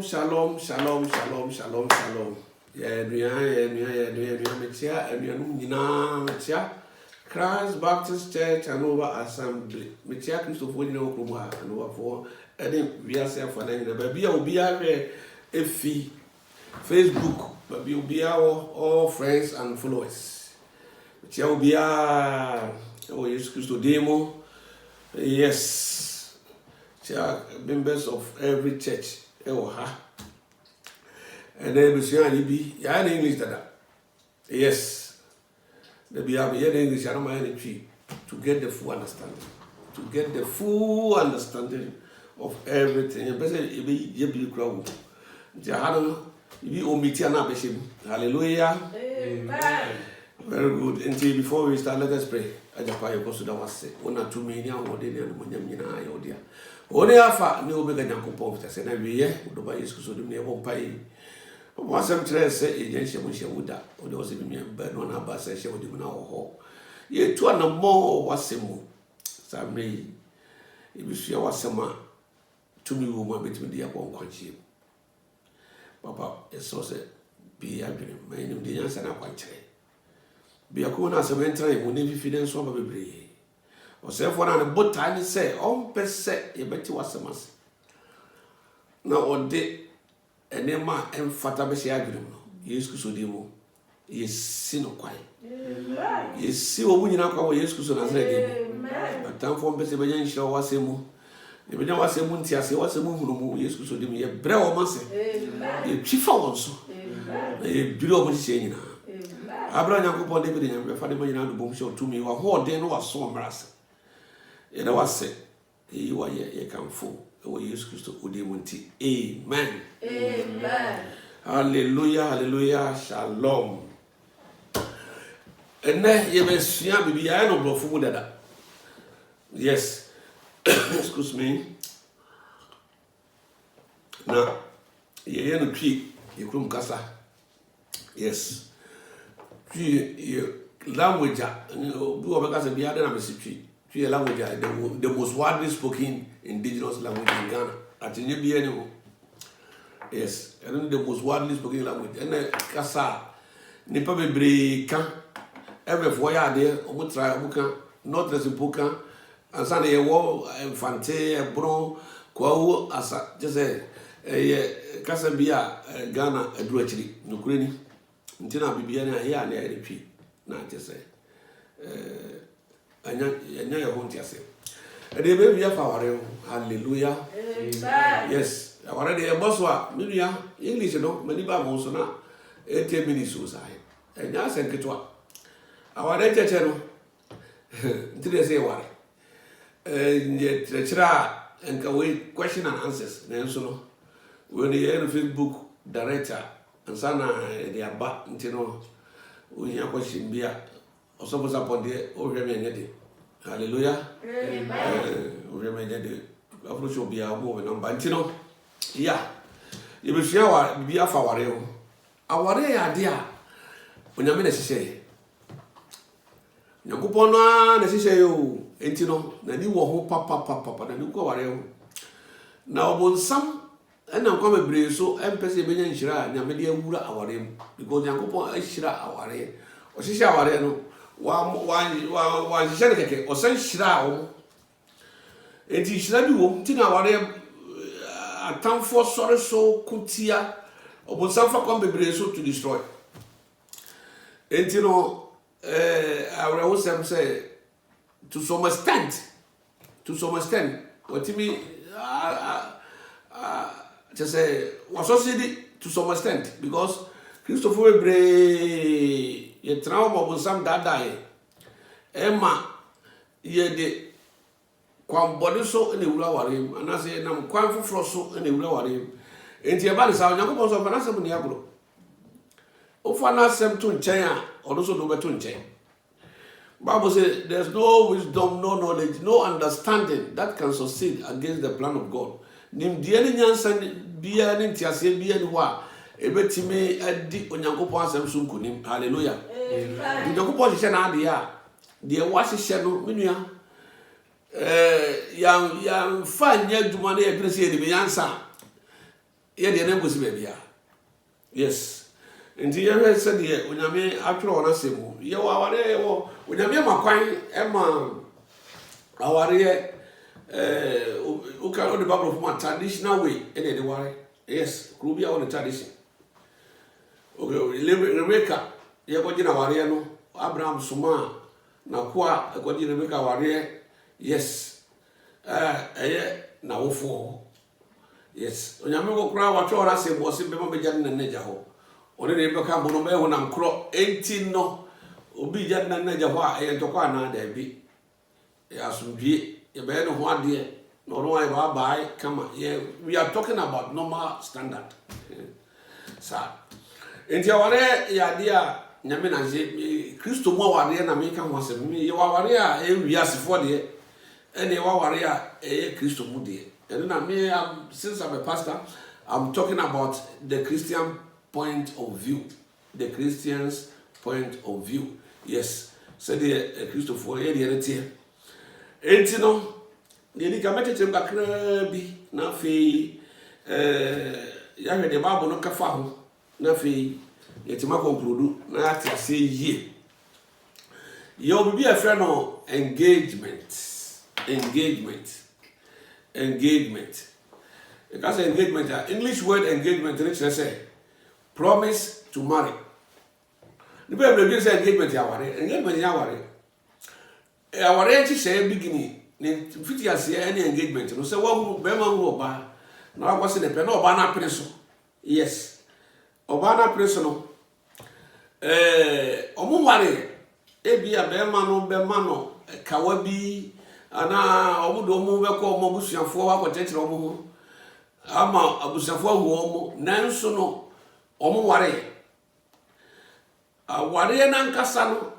Shalom, shalom, shalom, shalom, shalom, shalom. Yeah, Christ Baptist Church and over Assembly. Metia Christopher Nokuma and over for Eddie Viasia for the baby will be a fee. Facebook, but you'll be all friends and followers. Metia will be a Jesus Christo demo. Yes, members of every church. And then we be ya English that. Yes. They be have English I don't mind any to get the full understanding. To get the full understanding of everything. And basically it be crowd. Jahano be omitiana bishop. Hallelujah. Amen. Very good. Until before we start, let us pray. I just pray because that was 1 or 2 million or the Only afa ni obega nyankopon fitase na wiye odoba Yesu so dum ne bo pai o asem kire se ejenhye mo hye wuda o de o se bi ba no na ba se hye wodi mu na ho ye tu na mo wasemu samre ibisua wasema tumi wo mo betimi dia kon kwanchie papa eso se bi adwene mai nim de nyansa na kwanchire bi akoma na asem entra mo ne fifide nso ba bebre o se for na botai ni se on pese e beti wasemase na ode enema emfata be se adwene no Yesu Kristo dimo yesi no kwai yesi wo nyina kwa wo Yesu Kristo Nazareth dimo atam fo pese be nyan hira wasemu e be nyan wasemu ntiase wasemu hunu mu Yesu Kristo dimo ye bre wo mase ye twifa won so ye biri o mo se nyina Abraham Yakupon David nyam be fa de nyina do bom se otumi wa ho den no waso mrase and I was said, you are ye can fool. Jesus Christ, Udimunti. Amen. Amen. Hallelujah, hallelujah, shalom. And then you may see a baby, I know before that. Yes, excuse me. Now, you know, you come casa. Yes, you language, you have a casa be other than a city. Language, the most widely spoken indigenous language in Ghana. At the New yes, and the most widely spoken language. And then Kasa, Nipa Bebre can every voyage there, Omutra Buka, not as a Buka, and Sunday a war, Infante, a bro, Kwao, as just a Casabia, Ghana, a Druachri, Nukrini, until I be here and I repeat. Not just say. Anya your home tiase. And they may be a power. Hallelujah. Yes. I already a boss wa Milia English no many babos na 8 minutes was I. And ya send it to our channel. Did they say what? And yet and wait question and answers. Then when the Facebook director and sana the aba ntino we ya question bia suppose upon the Oremede. Hallelujah. Amen. Oremede. Afro show be a move number. Antino. Yeah. You will share be a fawareo. Aware idea. When you mean say. Yakupona necessary you. Antino. Na ni wo papa na ni ko wareo. Na obon sam and now come a breeze so empese be nshira na me de awura aware because Yakupon ashira aware. O shisha aware no. One Shanaka or San Shroud. It is Shrabu, Tina Ware a town for sorry so Kutia or Sanfa Combe to destroy. And you know, I will also say to some extent, what you mean, just say, was society to some extent because Christopher Bray. Ye trauma of some that die. Emma, ye de quam body so in the Ulawarim, and I say, Nam quam for so in the Ulawarim. And the about sound, Yakos of Vanessa Muniabro. Ofana sem to China, or also do better in China. Bible says there's no wisdom, no knowledge, no understanding that can succeed against the plan of God. Nim Diani Yansan, be an Tiasia, be any wa. Ebetime adi onyankopon asem so nkonim hallelujah onyankopon hye na ade a de wahye no menua yan fa nya dwuma na ye drese ye de yansa ye de na gosi bia yes nti ye hwe se de onyame atwere ona semu ye wa aware ye wo onyame makwan ema aware uka o the Bible of traditional way ene de ware yes krubia on the tradition okay Rebecca ye ko gina ware no Abraham suma na kwa ko gina Rebecca ware yes na wofo yes onyame ko kura wa twora se bo se bema beja na naja ho one ne Rebecca bo no be ho na nkro enti no obi ja na naja ho a ye ntokwa na da bi ya asumdie ye be no ho ade no ro ai ba bai kama we are talking about normal standard sa enti aware ya dia nyame na je Kristo mo aware na me ka ho asem me ye aware a wi asefo de ene aware a Kristo mu de and na me since I'm a pastor I'm talking about the Christian point of view, the Christians point of view. Yes, so the Kristo for ye de tie enti no ni ka metete mbakra bi na fe ya hwe de Bible no kafa ho na fe yetima conclude na ati ase yie ye obi a friend no engagement because engagement English word engagement which say promise to marry the Bible say engagement ya ware nti say beginning ni fiti ase any engagement no say wa be ma hu oba na wa kwase ne pe na oba na preso yes oba na preso no omo ware ebia be ma no kawa bi ana omudo omu be ko omo busuafo wa kwatetere omo ho ama abusuafo awu omo nanso no omo ware aware na nkasa no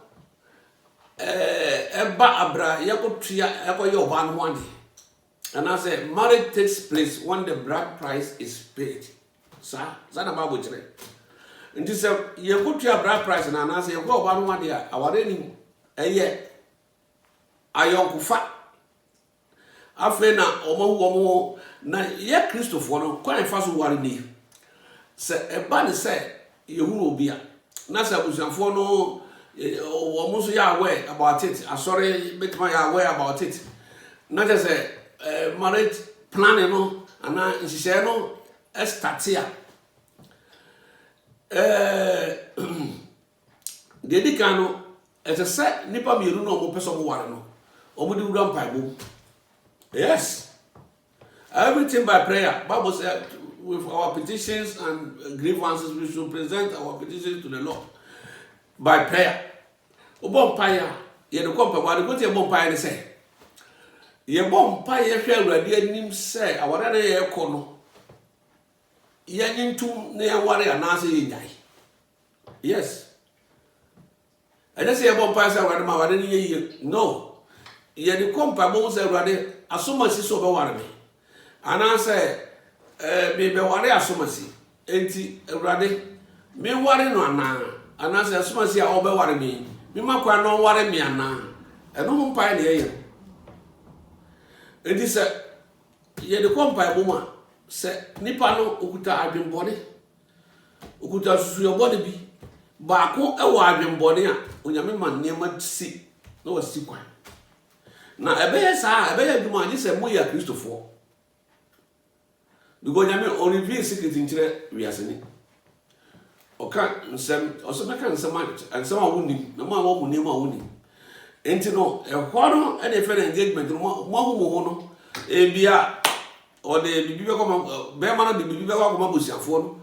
eba abra yakotua yakoye oba no ade and I say marriage takes place when the bride price is paid sa na Bible kire nti se yakotua bride price na say yakoye oba no ade a aware ni eye ayonkufa afena omo na ye Christopher no kwan fa so ware ni se eba ni se yehuru obi a na se abusuafo no omo so ya aware about it asori betuma ya aware about it na just say marriage planning no ana nhihye no startia dedicano ese se nipa miru no omo peso mo ware no omo di wura mpaibo yes everything by prayer. Bible said with our petitions and grievances we should present our petitions to the Lord by prayer. Obompaya ye no kompa wa go te obompaya ne say ye bompaya hwe awurade anim say aware na ye ko no ye nyintum na ye ware anase ye nyai yes and say ye bompaya say awurade ma ware ne ye no ye de kompa bo say awurade asomasi so be ware me anase me be ware asomasi enti awurade me ware no anase asomasi a obe ware me makwa no ware me ana eno ho mpa na ye enti se ye de kompa bo ma se nipa no okuta adwenbone okuta susu yo body bi baako e wa adwenbone a onyame ma nema si na wasi kwan na ebeye sa ebeye duma ni se mo ya Christopher because onyame on reveal secret nkire wiaseni oka nsem osomeka nsem awuni na ma wo mu nema awuni enti no ehoro e de fe engagement no mo hu mo no ebia o de bibi be ko be ma no de bibi be ko ma bosiafo no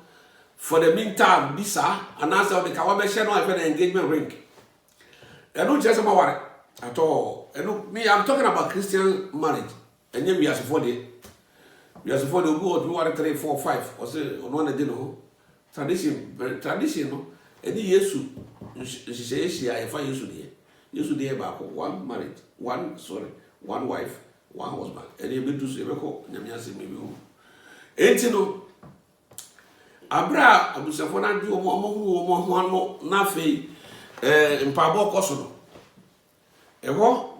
for the meantime bisa anasa o de ka wa be hye no e fe engagement ring eno je se ma ware at all me I'm talking about Christian marriage and we are for the go to 1 3 4 5 or say on one day no tradition no any yesu she I find yesu dey about one marriage one wife one husband and you be do so ko nyame ase me bi ho enti no abra abusafo na di omo ho na fei mpabo koso no eho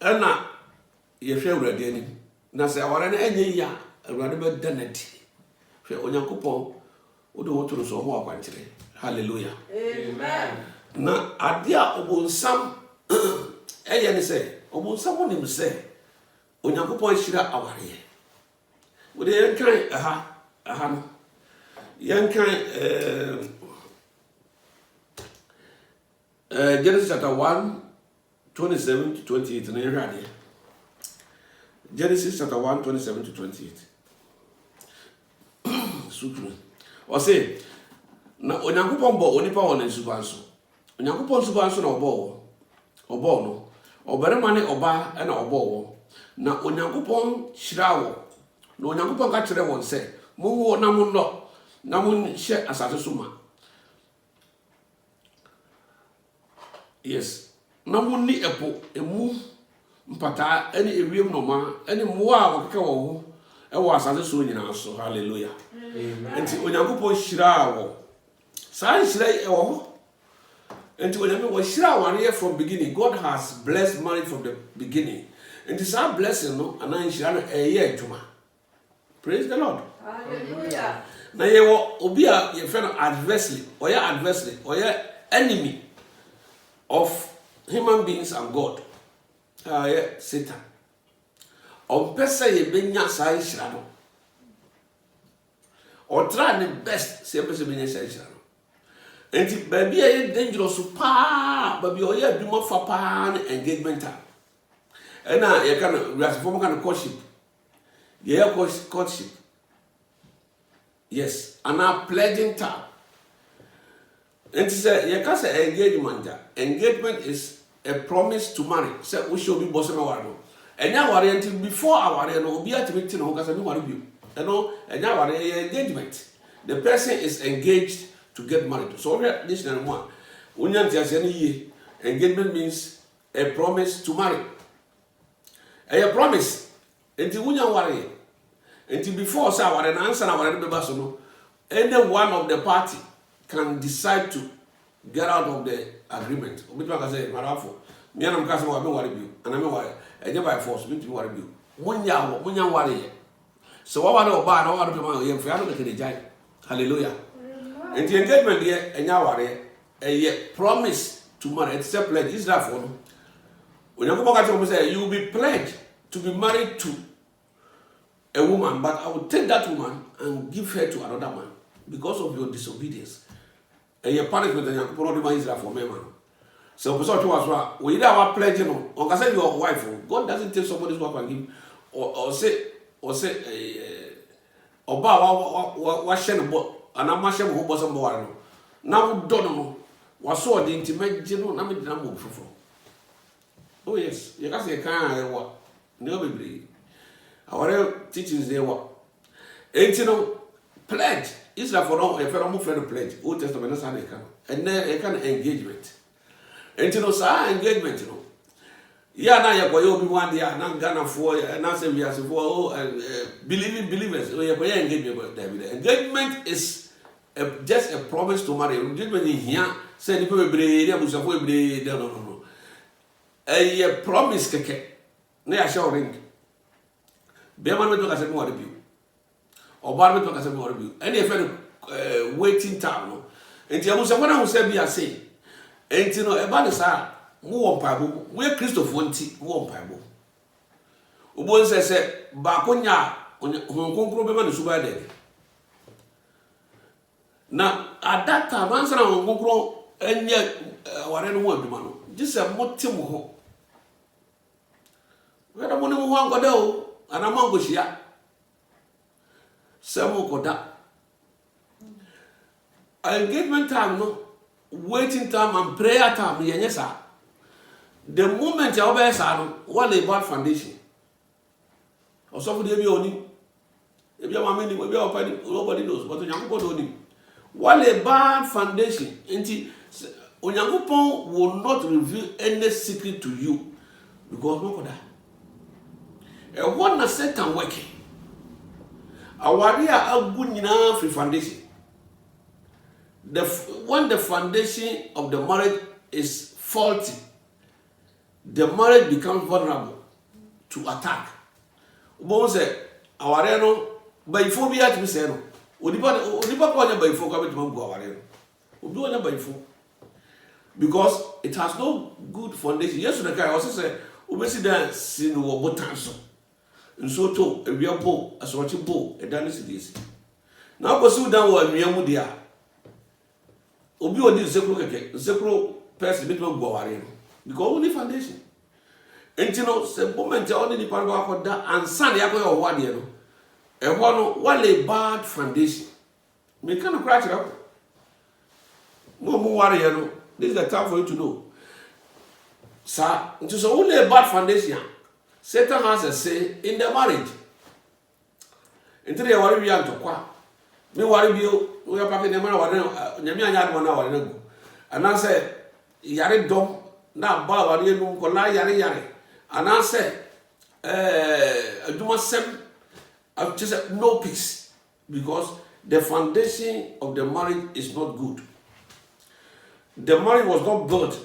ena ye hwe awurade ani na se aware na enye ya awurade be danadi hwe onyankopon wo do woto so ho akwankyere hallelujah amen na adia obonsam eye ne se obonsam onim se onyankopon hira aware wo de yankan aha no yankan Genesis chapter 1 27 to 28 na yɛhwɛ Genesis chapter 1 27 to 28 sukuru o say na onyankopɔn bɔ onipa wɔ ne suban so onyankopɔn suban so na ɔbɔ no ɔbarima ne ɔba na ɔbɔ wɔ na onyankopɔn hyira wɔ na onyankopɔn ka kyerɛ wɔn sɛ monwo na monnɔ na monhyɛ asase so ma yes na monni epo emu mpata ene ewiem noma ene mmoa a wɔkeka wɔ ho ɛwɔ asase so nyinaa so hallelujah amen enti onyankopɔn hyira wɔ saa hyira ɛwɔ ho enti onyankopɔn hyira wɔ from beginning. God has blessed marriage from the beginning. Enti saa blessing no anan hyira no ɛyɛ adwuma. Praise the Lord hallelujah na yɛwɔ obi a yɛfrɛ no adversely ɔyɛ enemy of human beings and God. Satan. On pesa ye benya sa hyira no. O try the best se pesa benya sa hyira no. Enti baby ye dangerous pa, baby o ye adwuma fa pa na engagement ta. Ena ye kan form kan courtship. Ye courtship. Yes, and now pledging time. And say you can say engagement. Engagement is a promise to marry. Say we should be bosom award. And now worry until before our no be at meeting no can say worry you. You know, and now worry engagement. The person is engaged to get married. So this is one. Engagement means a promise to marry. A promise. Until unya worry. Until before say our answer our be baso no. Any one of the party can decide to get out of the agreement. Obitwa ka say marafo me anam ka say wa be worry bi ana me worry eje by force me to worry bi munya worry so wa worry oba na worry bi ma ye mfia no keke jai hallelujah and the engagement here enya worry a promise to marry it's a pledge is that for no onyankopon ka say you will be pledged to be married to a woman, but I will take that woman and give her to another man because of your disobedience. And your punishment and your problem is for me, man. So, we either are pledging or can say your wife. God doesn't take somebody's wife and give, or say, what shame about, and I'm not sure who was on board. Now, don't know what sort of intimate general, I mean, I'm from. Oh, yes, you can say, can't what? Never be. Our teachings they were. And you know, pledge is like for now, if I'm not pledge, Old Testament is an account, and then a kind of engagement. And you know, sir, engagement, you know. Yeah, now you're going one year, now Ghana for, and I say we are for believing believers. We are engagement with David. Engagement is just a promise to marry. Engagement in here, say the people be no. A promise, keke. Near shall ring. Beman me to ka se me worry bi. Oba me to ka se me worry bi. Any e waiting time no. Enti amusa kwana hu se bi ase. Enti no e ba de sa mo wo mpaebo. We Christopher nti mo wo mpaebo. Obo nse se ba konya honkonkro be ma ne suba de. Na at that time answer na honkonkro enye ware no ho aduma no. Just a motim ho. We da mo ne ho angoda o. Anamango shia Samu koda engagement time no waiting time and prayer time yenye sa the moment ya obe sa no what about foundation osofu de bi oni e bi amame ni e bi opani nobody knows but onyankopon oni what about foundation enti onyankopon will not reveal any secret to you because no koda and what na Satan working? Awari a good nyina free foundation. When the foundation of the marriage is faulty, the marriage becomes vulnerable to attack. Ubon say awari no by phobia to say no. onipa ko anya bayifo kwa betima go aware obi anya bayifo because it has no good foundation. Yes, the guy also say obesi dan sin wo botan so nso to ewia bo asorochi bo edan si dis na ko si dan wo anwia mu dia obi odi sekro person betima go aware because only foundation entino se moment only the part go da ansan ya ko yo wa de no e ho no wale bad foundation me kan crash up mo ware ya no. This is the time for you to know. Sir, it is only a bad foundation. Satan has a say in the marriage. Until you worry to qua. Me worry you, we are packing the man or Yamian 1 hour ago. And I said, Yari dom, now Baba, you know, Yari. And I said, do not send just no peace because the foundation of the marriage is not good. The marriage was not built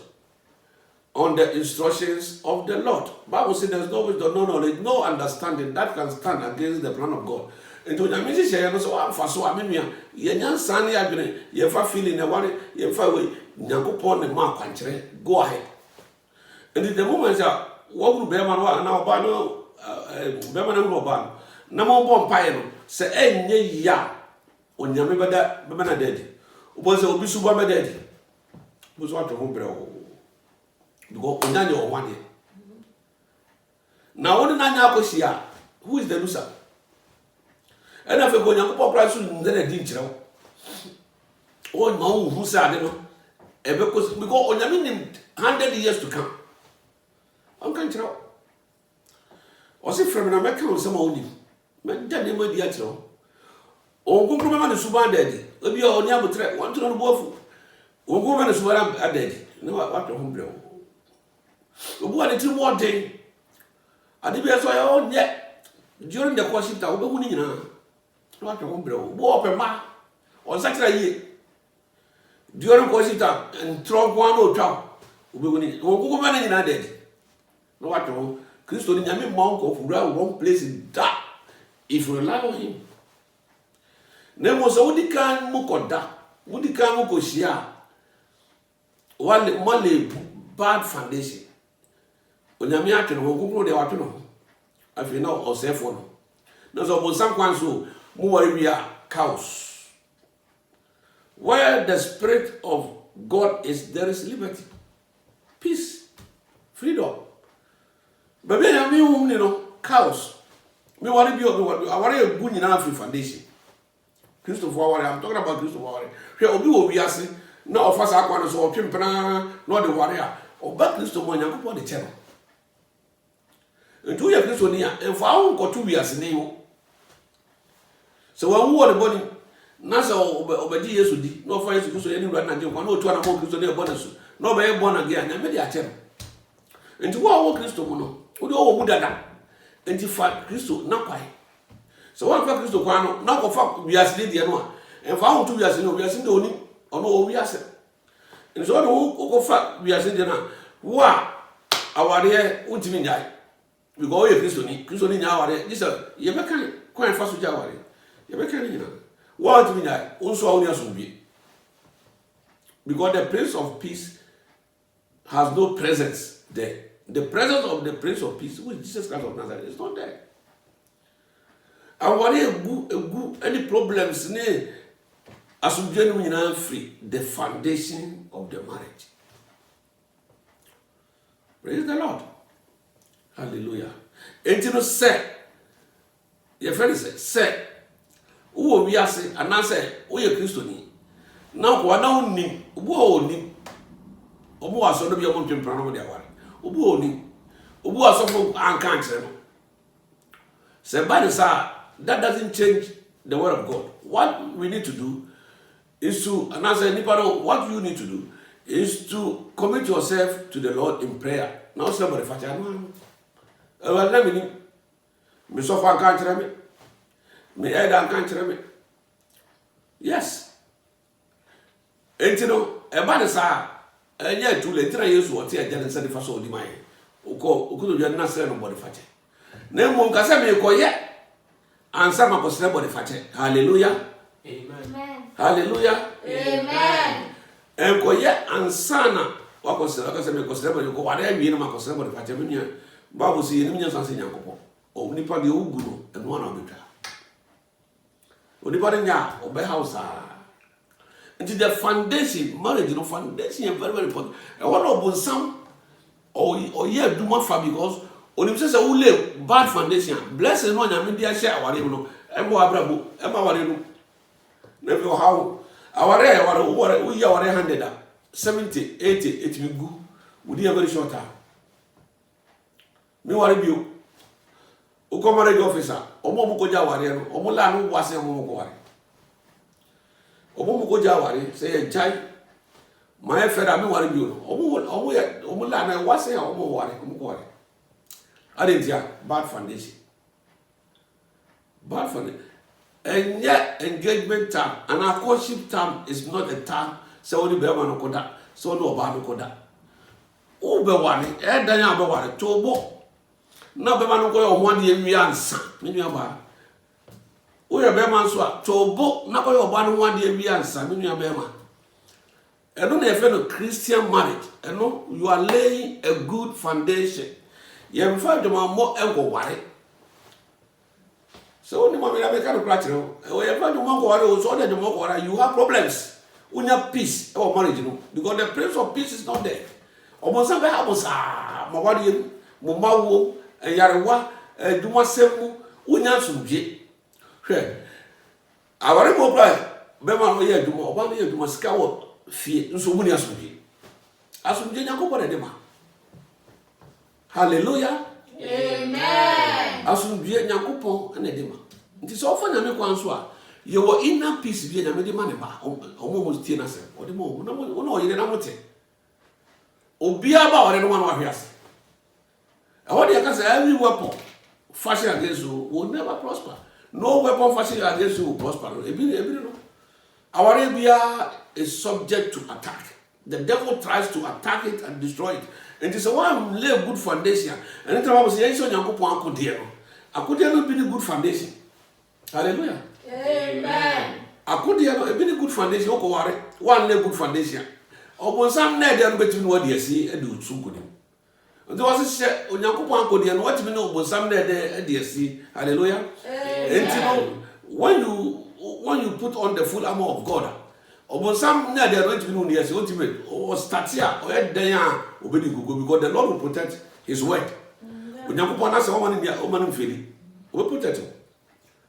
on the instructions of the Lord. Bible says there's no wisdom, no knowledge, no understanding that can stand against the plan of God. And to the message, I know so I'm for so I mean, you're sunny, I've been, you're feeling the worry, you're far away, Nakupon and Mark country, go ahead. And in the moment, what would be a man now, Bano, Beman Ban, no more Pino, say, eh, ya, when you remember that, Bemana dead. Was a Bisuba dead. Was what to home because Onanya or 1 year. Now, what Nanya who is the loser? And if you go young pop soon, then a dinner. Oh, no, who said, because Onyamin 100 years to come. I'm going to know. Was it from an American or some only? Man, that name will be at all. Oh, go from the Suban daddy. If you are on your track, want to know both. Oh, woman is what I'm a daddy. No, what to home blow. What did you want? I did as I own yet. During the course of the winning, what to home blow. Walk a ma or such a year. During the course of that and throw one or top. Winning. Oh, woman in a daddy. No, what to home. Christo in Yami monk of wrong place in that. If you rely on him. Name was only can mukoda. Would the can mukoshia. One bad foundation. When you are to go to the water, I feel no or safe one. No, so some so more we are cows. Where the Spirit of God is, there is liberty, peace, freedom. But when I mean, cows, me want to be I want a good enough foundation. Christopher, I'm talking about Christopher. Here, we are saying. No, first I want to so pimpana, not the warrior, or back Christo Monya upon the channel. And 2 years Christo near, and for our got 2 years in name. So when we were the body, Nasa obedi Yesu di, no for Yesu Christo any run and no 2 and more Christo near bonus, no by born again, and made a channel. And to our Christo Mono, who do all Buddha, and to fight Christo, not quite. So one for Christo Quano, not for fuck, we are still the one, and for 2 years, we are still the only. Oh, we are saying. And so, go fat, we are saying, Wa, our dear, what do you mean? We go here, Christoni, our this you can quite fast with our you can, what do you mean? Also, only as will be. Because the Prince of Peace has no presence there. The presence of the Prince of Peace, which Jesus Christ of Nazareth, is not there. And what any problems, as we genuinely free, the foundation of the marriage. Praise the Lord. Hallelujah. And you know, say, your friend say, who we are saying, and I say, who are Christian? Now, what now, ni, who ni, who are so to be a mountain pronoun, their one, who ni, who are so unconscious. Say, by the side, that doesn't change the word of God. What we need to do is to, and as I what you need to do is to commit yourself to the Lord in prayer. Now somebody let me so far can't me head can't me. Yes. And you know, about the sa, and yet to let you what here and send for so dimine. Uko you not say nobody fate. Name one Casame yet, and some of us nobody fate. Hallelujah. Amen. Hallelujah. Amen. And ko ye ansana wa ko se ka se me ko se me ko wa de wi na ma ko se me pa che me nya Bible say ni nya san se Nyankopon o nipa de ogu no e no na obetwa o nipa de nya o be house into the foundation marriage no foundation is very important e one of bonsam o ye aduma fa because onim say we lay bad foundation blessing no nya me dia share aware no e mo abrabo e ma aware no na bi how aware we ya aware 100 70 80 it will go we dey very short time me worry bio o ko marriage officer omo mo ko ja aware no omo la no wase omo ko ware omo mo ko ja aware say jai my fera me worry bio omo la na wase omo ware omo ko ware adentia bad foundation and yet engagement time and our courtship time is not a time so only be man koda so no ba no koda o be ware e dan ya be ware tobo na be man ko yo ho de wi ansa me nua ba o ya be man so a tobo na ko yo ba no ho de wi ansa me nua be man eno na efe no Christian marriage eno you are laying a good foundation ye mfa de mo engo ware so ni mama ya be kan kra kire o ye fa de mo ware o so de mo ware you have problems unya peace or marriage no because the prince of peace is not there omonsa be habosa mo ware mo mawo yarewa duma semu unya sumje hwe aware mo pra be ma no ye duma oba no ye duma sika wo fie nso mu ni asumje Nyankopon de ma hallelujah Amen. asumje Nyankopon na de ma nti so fa nyame kwan so a ye wo inner peace bi nyame de ma ne ba omo mo tie na se o de mo na mo na o yire na mo te obia ba ore no ma no ahwiase I want to say every weapon fashioned against you will never prosper. No weapon fashioned against you will prosper. Our Arabia is subject to attack. The devil tries to attack it and destroy it. And it's a one lay good foundation. And it's about saying so Nyankopon akudie no. Akudie no be the good foundation. Hallelujah. Amen. Akudie no be the good foundation o ko ware. One lay good foundation. Obonsam na dey no betimi no wadi asi e de otu nkodim. There was a share on Yankopon Kodi and what you know was some there DSC. Hallelujah. And when you put on the full armor of God, or some there going to be known as ultimate or start here or there obeying Google because the Lord will protect his word. When Yankopon has a woman in the woman feeling, will protect him.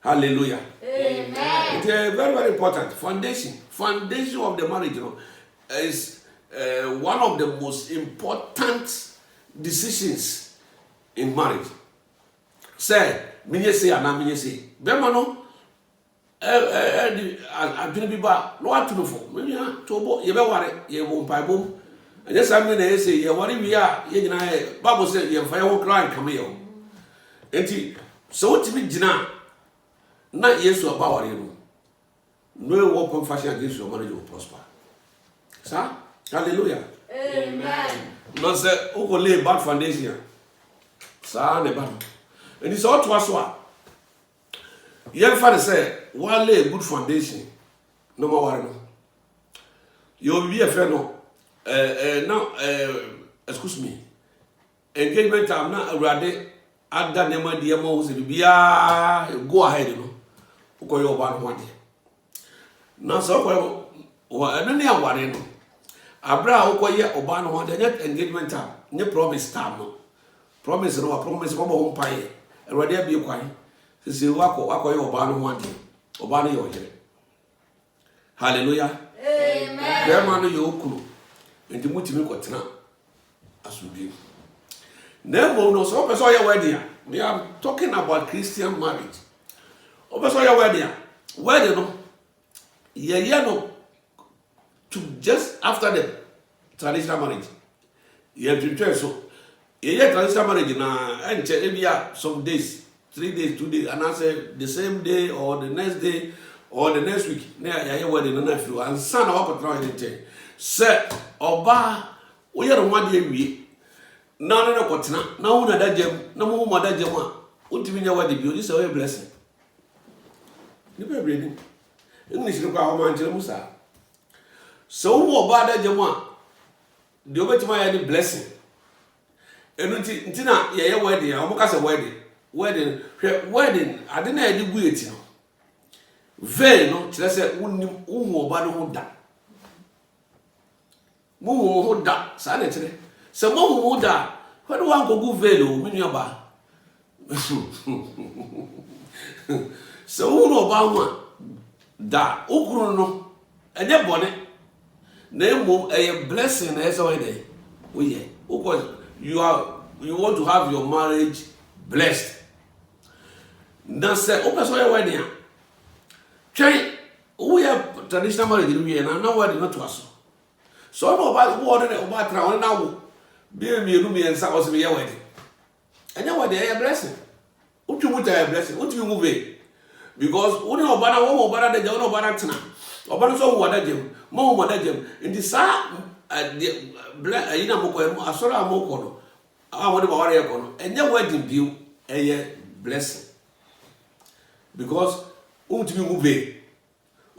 Hallelujah. Amen. It's a very, very important foundation. Foundation of the marriage, you know, is one of the most important decisions in marriage. Say, minye say ana minye say. Bema no adwene bi ba no atuno fo. Menua tobo ye be ware ye bo mpai bom. Anya sam na ye say ye ware wi a ye nyina ye Bible say ye fa ye ho cry come ye. Enti so wotimi gina na Yesu aba ware no. No weapon fashioned against your marriage will prosper. Sir? Hallelujah. Amen. No say o go lay bad foundation. Sa ne bad. And it's all to us wa. Yen fa say one lay good foundation. No more worry no. You be a friend no. Now excuse me. Engagement time na awrade ada nema de ma wo se bia go ahead no. Ko yo ba no ade. Na so ko wa eno ne aware no. Abra okoye oba no ho de engagement time nye promise time no promise no promise ko bo mpaye erode abi kwan sisi wako ye oba no ho de oba no ye oyere hallelujah Amen. There man yo okuru enti mutimi ko tena asubi na mo no so person ye wedding we are talking about Christian marriage o person ye wedding no ye no to just after the traditional marriage. You have to try so. Yeah, traditional marriage na and some days, 3 days, 2 days, and I say the same day or the next day or the next week. Yeah, wedding and nephew and son of our try anything. Say oba we are one day we na kotena na una da jam na mo da jam a untimi nya wedding bi o say blessing. Ni be breeding. English no kwa ho man kire musa so wo oba da jemu a de obetima ya ni blessing enu nti na ye wedding a omo ka say wedding ade na edi gu eti no veil no kire say unnim uhu oba no ho da mo ho da sa na kire se mo ho da where wan go gu veil o me nua ba so uhu oba ho da ukuru no enye bone na emo a blessing na eso dey we here because you want to have your marriage blessed na say o person your wedding try we have traditional marriage we here na wedding not to us so no about wo dey o ba tra on na wo be me no me ensa o se me wedding enye wedding a blessing o twu muta a blessing o twu move because we no bana wo bana de je no bana tena obana so wo da jem mo mo da jem ndi sa ina mo ko asoro amoko no awon de ba ware ko no enye wedding biu eye blessing because untimi move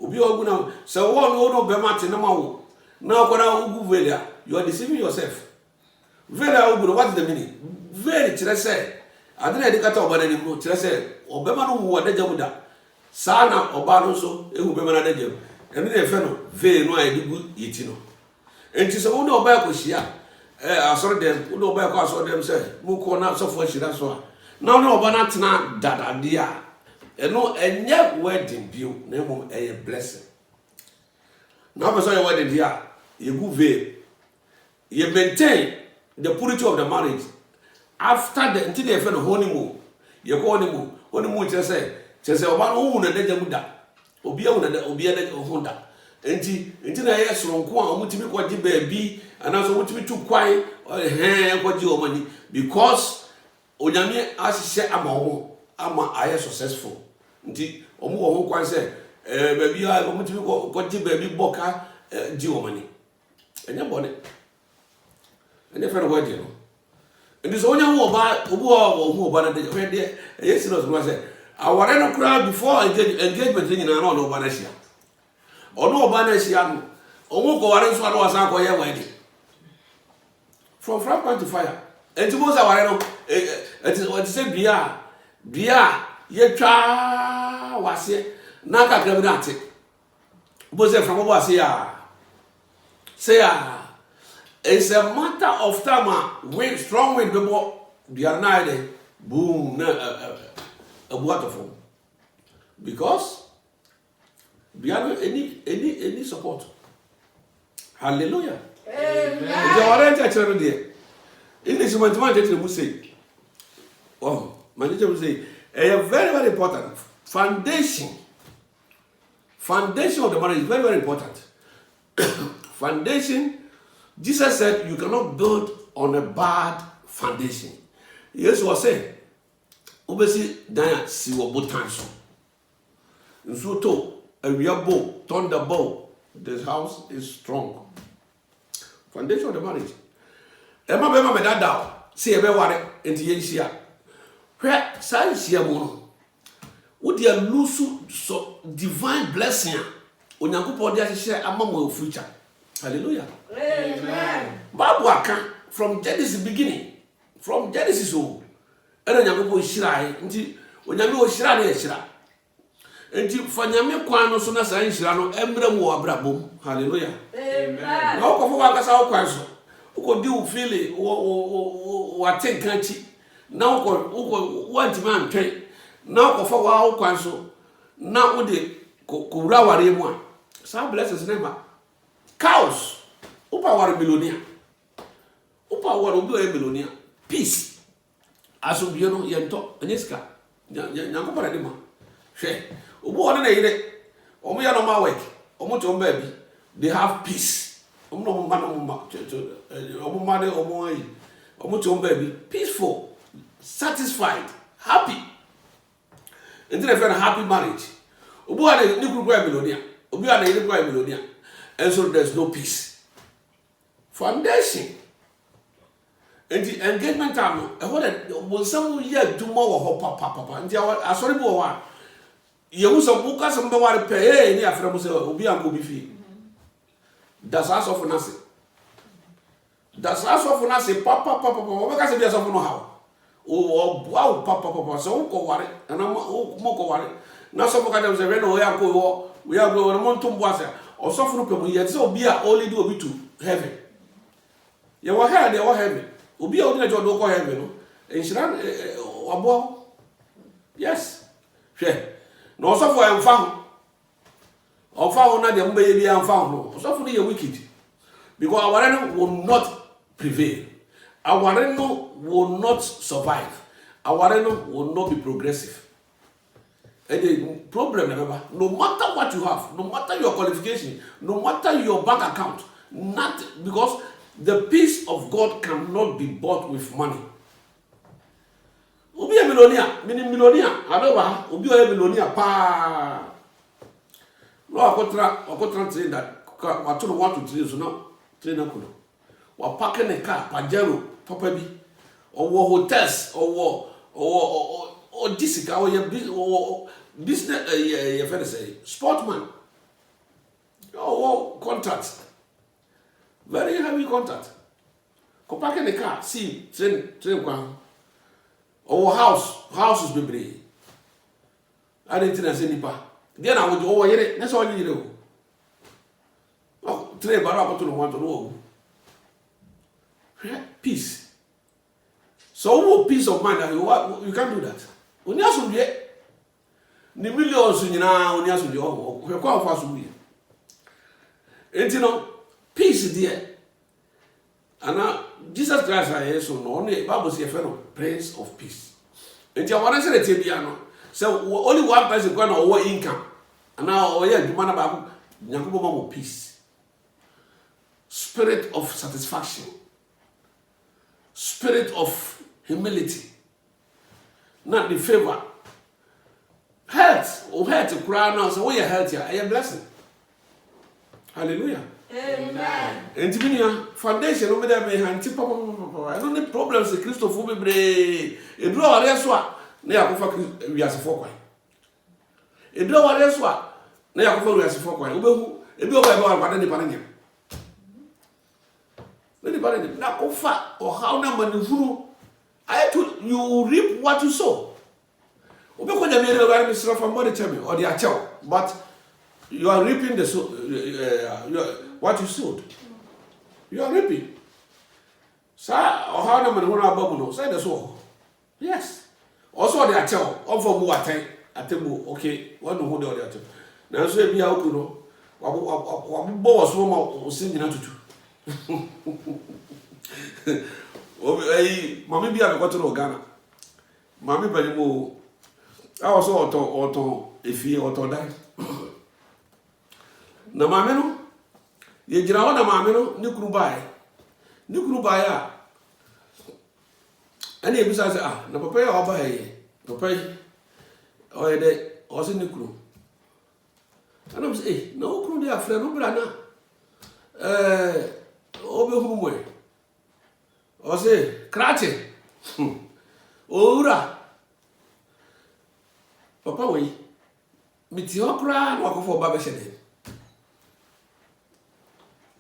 obi ogu na so wo no be mate na mawo na ko na ugu velia you are deceiving yourself velia ugu what is the meaning very kire say adena edikata obana ni mo kire say obema no wo da jem da sana obano so ehu be mana da jem emi na efe no veil no adigu yiti no enti so wo no oba ko hia asoro dem wo no oba ko asoro dem say mu ko na so fo hira so a na no oba na tena dadade a eno enye wedding bio na emo eye blessing na person your wedding dia you go veil you maintain the purity of the marriage after the until the efe no honeymoon you go honeymoon just say oba no hu na da jem da obi a da ho da enti na ye soronko a omutimi kwaji baabi anaso omutimi tu kwai kwaji omani because onyame asise ama aye successful enti omo ho kwan se baabi a omutimi kwaji baabi boka ji omani enye bone enye fere wedding no enti so onya ho oba na de yes no so say aware no kura before engagement ni na no oba na hia ono oba na hia no omo ko ware so ado asan ko ye wedding from fire to fire enti mo sa ware no it say bia ye twa wase na kakra bi na ate bo say from bo ase ya say it's a matter of time wind strong wind bebo bia na ide boom na a waterfall because beyond any support. Hallelujah. Amen. The warrant church there. English man say, oh, manager will say, a very, very important foundation of the marriage is very, very important. Foundation, Jesus said you cannot build on a bad foundation. Yes, was saying. Obesi dan si wo botan so nso to awia bo thunder bow this house is strong foundation of the marriage ema be ma dada se e be ware enti ye hia hwe sai hia mo no wo dia lose so divine blessing onyankopon dia hye amamo future hallelujah Amen. Bible aka from Genesis beginning from Genesis ena nyagopo hirae nti onyame o hira na hira enti fanyame kwan no so na san hira no emrem wo abrabom hallelujah Amen. na okofo wakasa wo kwan so ukodi u feel wo atenka chi na uko wanti man twen na okofo wa wo kwan so na wo de ko ware mu a sa blessings never cows upa ware millionaire upa ware obi o millionaire peace aso bie no yento enyeska nyanko para de ma hwe obo one na yire omo ya no ma work omo to mba bi they have peace omo no ma no ma omo ma de omo ayi omo to mba bi peaceful satisfied happy and then a happy marriage obo ane ni kuru kwa millionaire obi ane ni kwa millionaire and so there's no peace foundation. And the engagement time, what was some year do more of papa. And I sorry, You some book as somebody pay any after Musa Obi and Gobi fee. That's us of Nasi. That's us of Nasi, papa, what can I say? Of no how? Oh, wow, papa, so go worry, and I'm more worry. Now some of them say, we are going to Montum Wasa, or soften up, yet so be only do a bit to heaven. You were here, they were heaven. Ubi only a job go heaven, and she ran a yes. No, so for I am found. Or found not the baby I am found. So for you wicked. Because our enemy will not prevail. Our enemy will not survive. Our enemy will not be progressive. And the problem, remember, no matter what you have, no matter your qualification, no matter your bank account, not because the peace of God cannot be bought with money. Obi a millionaire, meaning millionaire. I know why. Obi a millionaire, pa. No, I got train that. I told want to train, so now train a kuno. Or parking a car, Pajero, Papa B, or hotels, or Jessica, or business, your say, sportman. Or contracts. Very heavy contract. Go parking a car, see, train one. Our house is baby. I didn't say nipa. Then I would over here. That's all you do. Oh, today, but I to want to know. Peace. So, peace of mind. You can't do that. When you have the millions in now, when you have you're quite fast with you. And you know, peace there. And now, Jesus Christ, I so no, Bible says, fellow, Prince of Peace. And you want to say the Tibiano. So, only one person going over income. And now, oh, yeah, demand about Yakubo peace. Spirit of satisfaction. Spirit of humility. Not the favor. Health. Oh, health to cry now. So, where you health here? I am blessing. Hallelujah. Amen. And to foundation over there may hand tip. I don't need problems. The Christopher be a draw a reswa. Near we are for a draw a reswa. Near we are for quite. If you are one any panning. Let the panning. Now, or how number you I told you reap what you sow. Obe ko dem ere ga Mr. from body tell me or the achel, but you are reaping the what you sowed. You are reaping. Sir, or how na man won ababu no say the so. Yes. Also the achel, of for mu atemu, okay, one no hold the achel. Na so e bia oku no, wa bo so ma o sin nyina tutu. Obi mami bia ko to no Ghana. Mami bani mo I also auto efie auto dai. Na mame no ye gira ho na mame no ni kuru bae a ani e bisa say na papa ya oba he papa o ye de o se ni kuru ana bi say na o kuru de afra no bra na o be hu mo e o se krache ora papa we miti okra na akofo ba be hede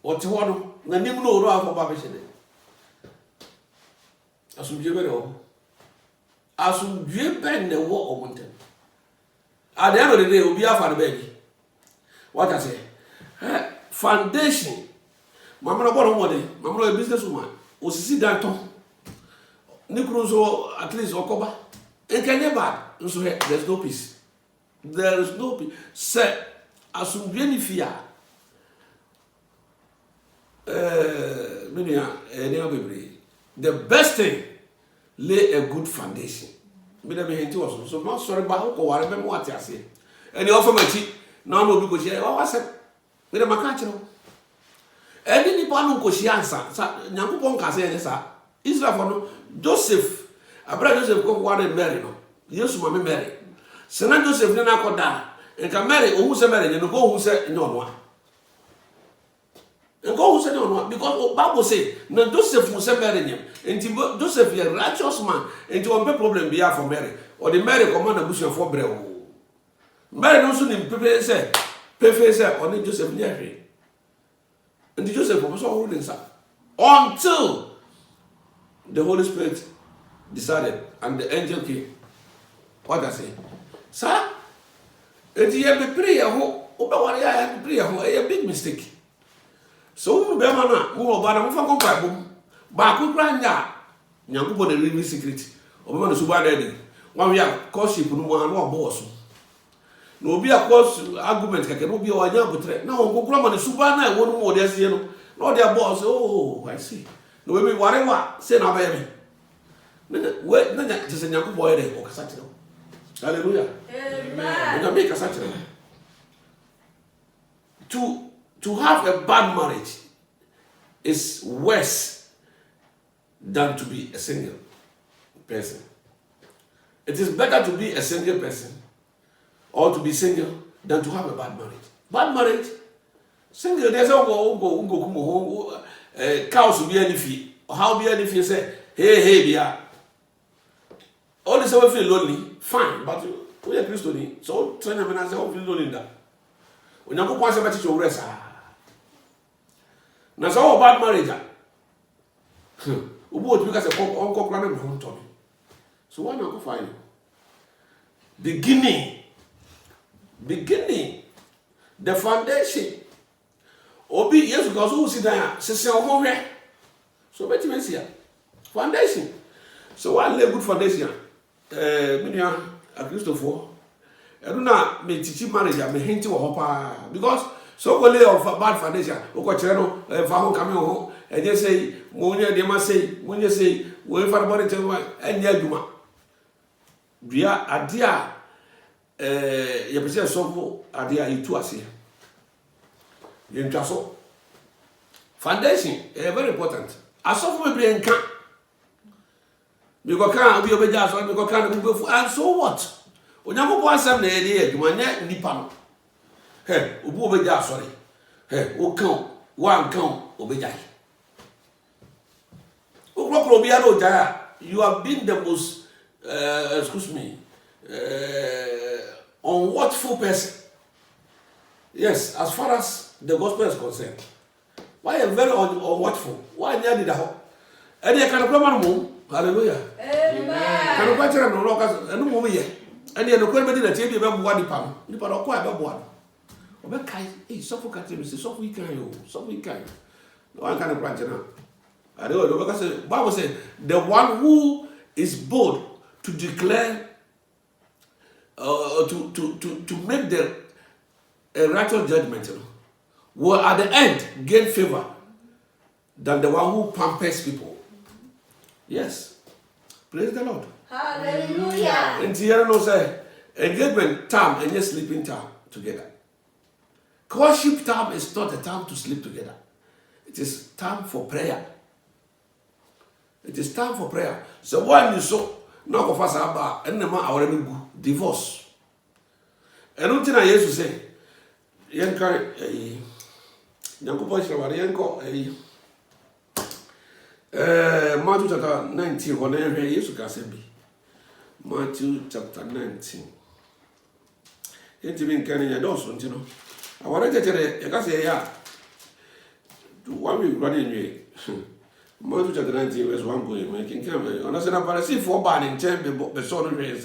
o ti wono na nim no ro afọ ba be hede asumdwe be o asumdwe be ne wo o montem at the end of the day obi afa de baby what I say foundation mama no bono mode mama no business woman osisi dan ton ni kuru so at least okoba it can never so there's no peace. There is no peace. Say asumdwe ni fia the best thing lay a good foundation. Me dem henti was so not sorry ba ko ware be mo ati ase. And the offer machi na no bi ko share wa wase. Me dem aka kire. Eni ni pa no ko share ansa. Nyankopon ka se ne sa. Israel for no Joseph Abraham Joseph ko ware Mary no. Yesu mama Mary. Sena Joseph ne na akoda. Enka Mary ohu se Mary ne no go ohu se nyono a. And go say no because Bible say na Joseph must Mary him. And Joseph is a righteous man. And to be problem be for Mary. Or the Mary command a bush for brew. Mary no so nim pepe say oni Joseph ni ahwe. And Joseph was all inside until the Holy Spirit decided and the angel came. What I say? Sir, if you have a prayer, a big mistake. So, we have a more than a phone but I could grind that. Young people, the real secret. Or the super daddy. One we are caution, no one boss. No be a course argument, I cannot be a young but now go grandma the super night, one more, there's not their boss. Oh, I see. No, maybe whatever, say now, baby. Wait, no, just a young boy, or Casatino. Hallelujah. Amen. Make a Saturday. To have a bad marriage is worse than to be a single person. It is better to be a single person or to be single than to have a bad marriage. Bad marriage, single, there's a go, cows will be any fee. How be any fee say, hey, yeah. All this ever feel lonely, fine, but we are Christian, so train them and I say, oh, feel lonely that. When you go pass a batch of rest, now so bad marriage. Ubo because a uncle granted home to me. So why not go find you? Beginning, the foundation. Obi yes because who sit down, say home here. So bet you see foundation. So one lay good foundation. Minya a Christopher. I do not me teach marriage. I me hint to a because so go lay of bad foundation. Oko cheno fa coming home and just say monya they must say when you say we for body tell and yaduma. Bia adia you present so adia itu ase. You so foundation very important. Asofu me be nka because can obi obeja so because can go and so what? Onyampo asem na eri aduma nya nipa no. He obi obeja sorry. He o kan wan kan obeja. O kro obi ara oja you have been the most excuse me unwatchful person. Yes, as far as the gospel is concerned. Why are very unwatchful? Why near the ho? And you can come on. Hallelujah. Amen. Can you catch them no longer and no more yet? And you know, when the table about one pound, you put a quite about one. But Kai, hey, suffocate, so we can, so we can. No one can branch now. I don't know because the Bible said the one who is bold to declare to make the righteous judgment, you know, will at the end gain favor than the one who pampers people. Yes. Praise the Lord. Hallelujah. And here no say engagement time and just sleeping time together. Courtship time is not a time to sleep together. It is time for prayer. It is time for prayer. So when you saw no go fast about and the man already divorce. And until I used to say, Yanka Yanko Yanko Matthew chapter 19, whenever you can say Matthew chapter 19. It's been carrying a dose, you know. I want to tell you, I can say, yeah, one week running away. Matthew chapter 19, verse 1 going, making camera. And I said, I see 4 banning 10 the son of Ray.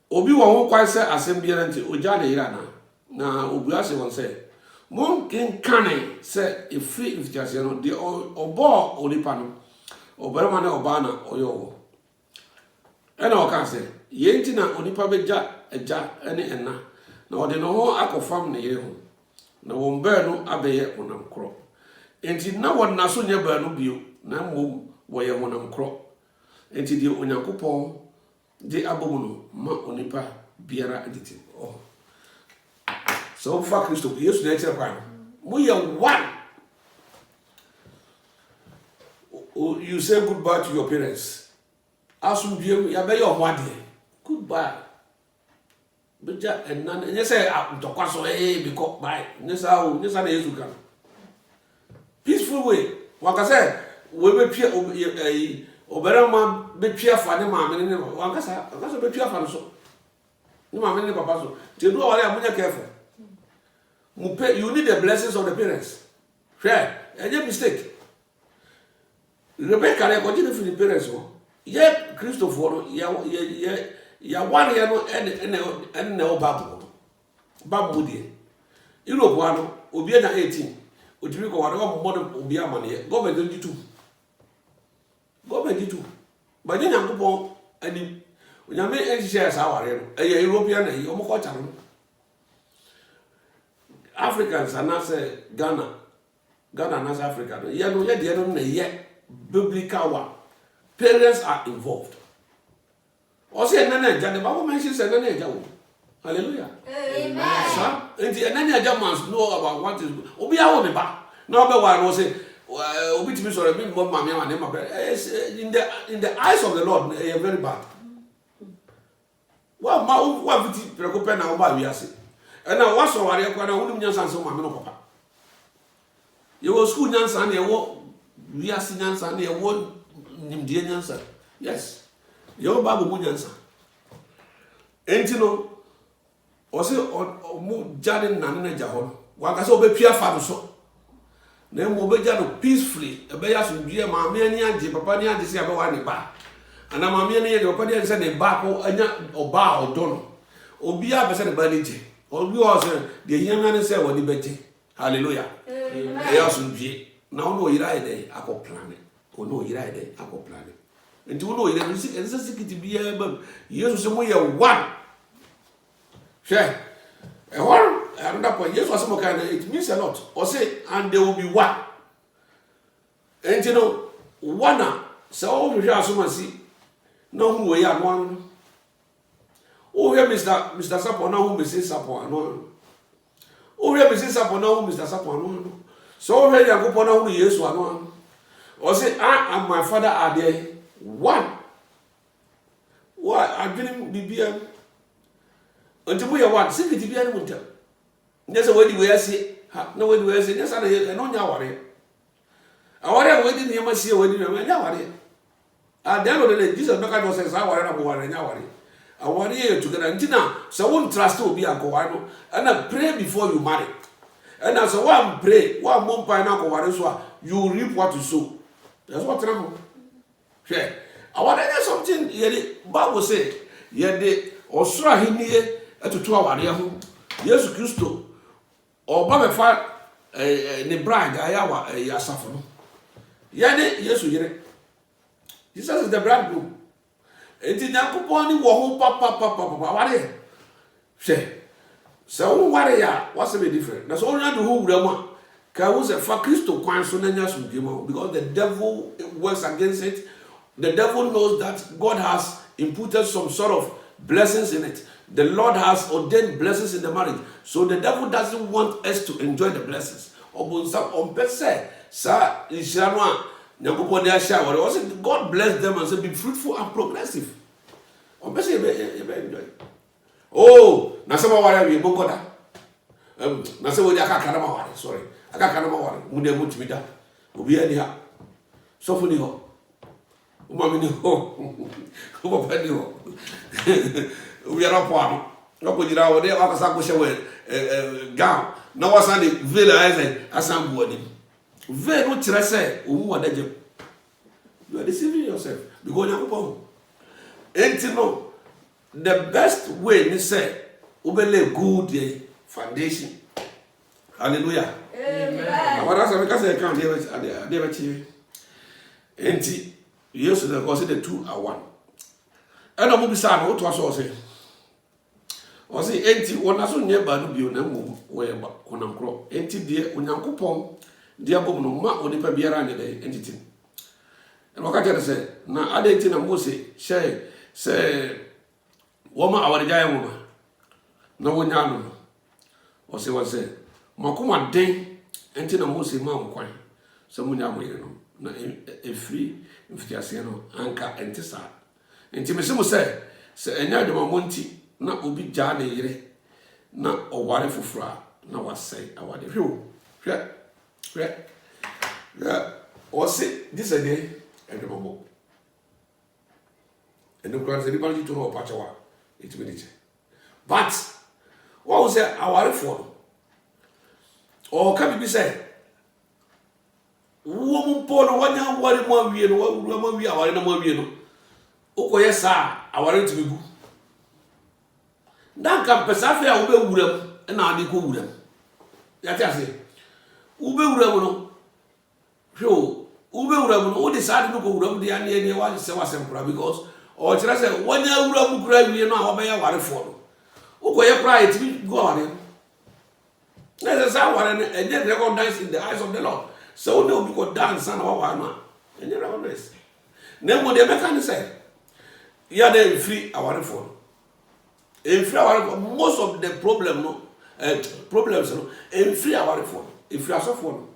Obi won't quite say assembly until Ujani Irana. Now, Ubiasi won't say. Monkin Kane say if free if just you know the obo olipano oberama na obana oyo ena o kan say yenti na onipa beja eja ene enna na ode no ho akofam na yehu na won be no abeye onam kro enti na won na so nya ba no bio na mom wo ye onam kro enti di onyankopon di abomu no ma onipa biara aditi oh. So for Christo, yes, nature pan. We are one. You say goodbye to your parents. Assume you are your one day. Goodbye. But and none, and you say, I'm to cross away because by this how you can. Peaceful way. Like I said, we will peer Oberama be peer for the mamma, and one cassa, be peer for so. You mama papa so. You do what I'm careful. You need the blessings of the parents. Fair. And your mistake. Rebecca, I continue for the parents. Yeah, Christopher, yeah, one year and no babu. Babu, dear. You know, one will be 18. Would you go on more than be a money? Government 22. Government 22. But then I'm going and when you make any shares, our European, you almost Africans are not say Ghana and as Africa. Yeah, no, yet they don't know yet. Biblical one. Parents are involved. Also, the Bible mentions hallelujah. Amen. Sir, and the Germans know about what is. Obi awo me ba. No be one will say. Obi to be sorry. Me mo mama my name. In the eyes of the Lord, they are very bad. What viti preocupa na oba wiase. And now what's so worry? Kwa na wunu nyansa nso mama no papa. You go school nyansa na ewo wiase nyansa na ewo nimdie nyansa. Yes. Your Bible mu nyansa. Enti no Ose omu jani nane jahono. Wakase obepia fa so. Na mo beja no peacefully. Ebe ya sundie maame ani age papa ni age se abewa ne ba. Ana maame ani age papa ni se ne ba ko anya oba odono. Obi a pese ne ba ni je. Obi o se de hian ne se woni beje. Hallelujah. Amen. Ya sundie. Na ono yira ide akoplan. Ono yira ide akoplan. Enti ono yira ni se sikiti bia ba. Yesu se mo ye one. Share. And one another point, yes, was some kind of it means a lot. Or say, and there will be one. And you know, one so we have someone see no who we are one. Oh, here Mr. Sapo, no who Mrs. Sapo, no. Oh, here Mrs. Sapo, no who Mr. Sapo, no. So here you go upon who yes one. Or say, I and my father are there one. What I didn't be until we are one, simply to be any winter. There's a way we see, no way we see, yes, I know your worry. I worry waiting here, must see a wedding, and now worry. At the end of the day, Jesus Becca says, I worry about one and now worry. I worry you together until now, so I won't trust to be a coano, and I pray before you marry. And as a one pray, one month by now, you reap what you sow. That's what I'm saying. I want to hear something, yet, Bible say, yet they also him here. Etutu aware ho Yesu Kristo oba be fa ne bride ayawa asafo no ye ne Yesu yire. Jesus is the bridegroom. Enti Yakobon ni wo ho papa aware hwe se wo ware ya what's be different na so only do who wura mu a ka wo se fa Kristo kwan so na nya so dwema because the devil works against it. The devil knows that God has imputed some sort of blessings in it. The Lord has ordained blessings in the marriage. So the devil doesn't want us to enjoy the blessings. God bless them and say, be fruitful and progressive. Oh, Nasama Wari, Bokoda. Nasama Kanama, sorry. I got Kanama, Mude Mutimida, Ubiania, Sofuniho, Umaminiho, Umapaniho. We are not one. No put it out there. I was a gown. No was on the villa as I'm boarding. Very much I say, who are you are deceiving yourself because you're born. And you know, the best way to say, Ubele good foundation. Hallelujah. Amen. What else? Because I can't never cheer. And you used to consider two are one. And I'm going to say, what was also o se enti wona so nye ba no bio na mu we ba onam kro enti de onyankopon de abom no ma onipa biara ne de entity e no ka tere se na ade enti na Mose se wo ma aware jaye mo na wonya no o se makoma den enti na Mose ma nkwan se munya mo yire no na efri mfitiase no anka enti sa enti me se mo se enya de mo monti na obi jane yire na oware fufura na wasai awade hwe o se this a day and remember and the grand celebrity to know pachawa it minute But what was say our for? Or can be said? Woman Paul, one young worry more we and what woman we are in a movie. Oh, yes, sir, I want to be good. That can Pesafia Ube Udem and I be good. That's I say. Ube Udem, sure, Ube Udem, who decided to go to the Andy one Sewa because, or just say, 1 year Udem grave, you know, how may I worry for? Who you cry to be God? That's someone and then recognize in the eyes of the Lord. So no, because dance and one, and you recognize. Then what the mechanic said. Yeah, they free our phone. If our most of the problems no, in free our phone. If you are suffering.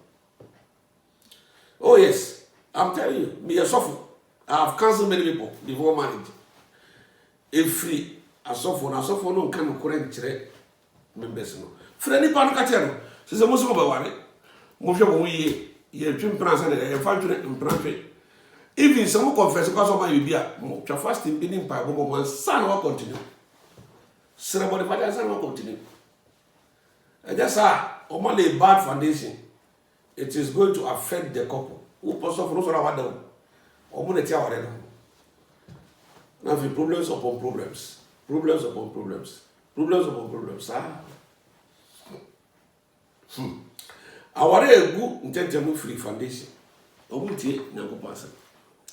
Oh yes, I'm telling you, me a suffer. I have counseled many people before marriage. If free, I suffer no can correct members no. Friendly pano catcher. She said, most of our worry. Most of we ye twin plans and a factory in Branford. Even some confess because of my idea, your fasting being by woman, son will continue. Somebody, but son will continue. And that's only a bad foundation. It is going to affect the couple. Who person for those around them? Or money tell them. Now, problems upon problems, problems upon problems, problems upon problems. Our good intention free foundation. Omuti nyango pasa.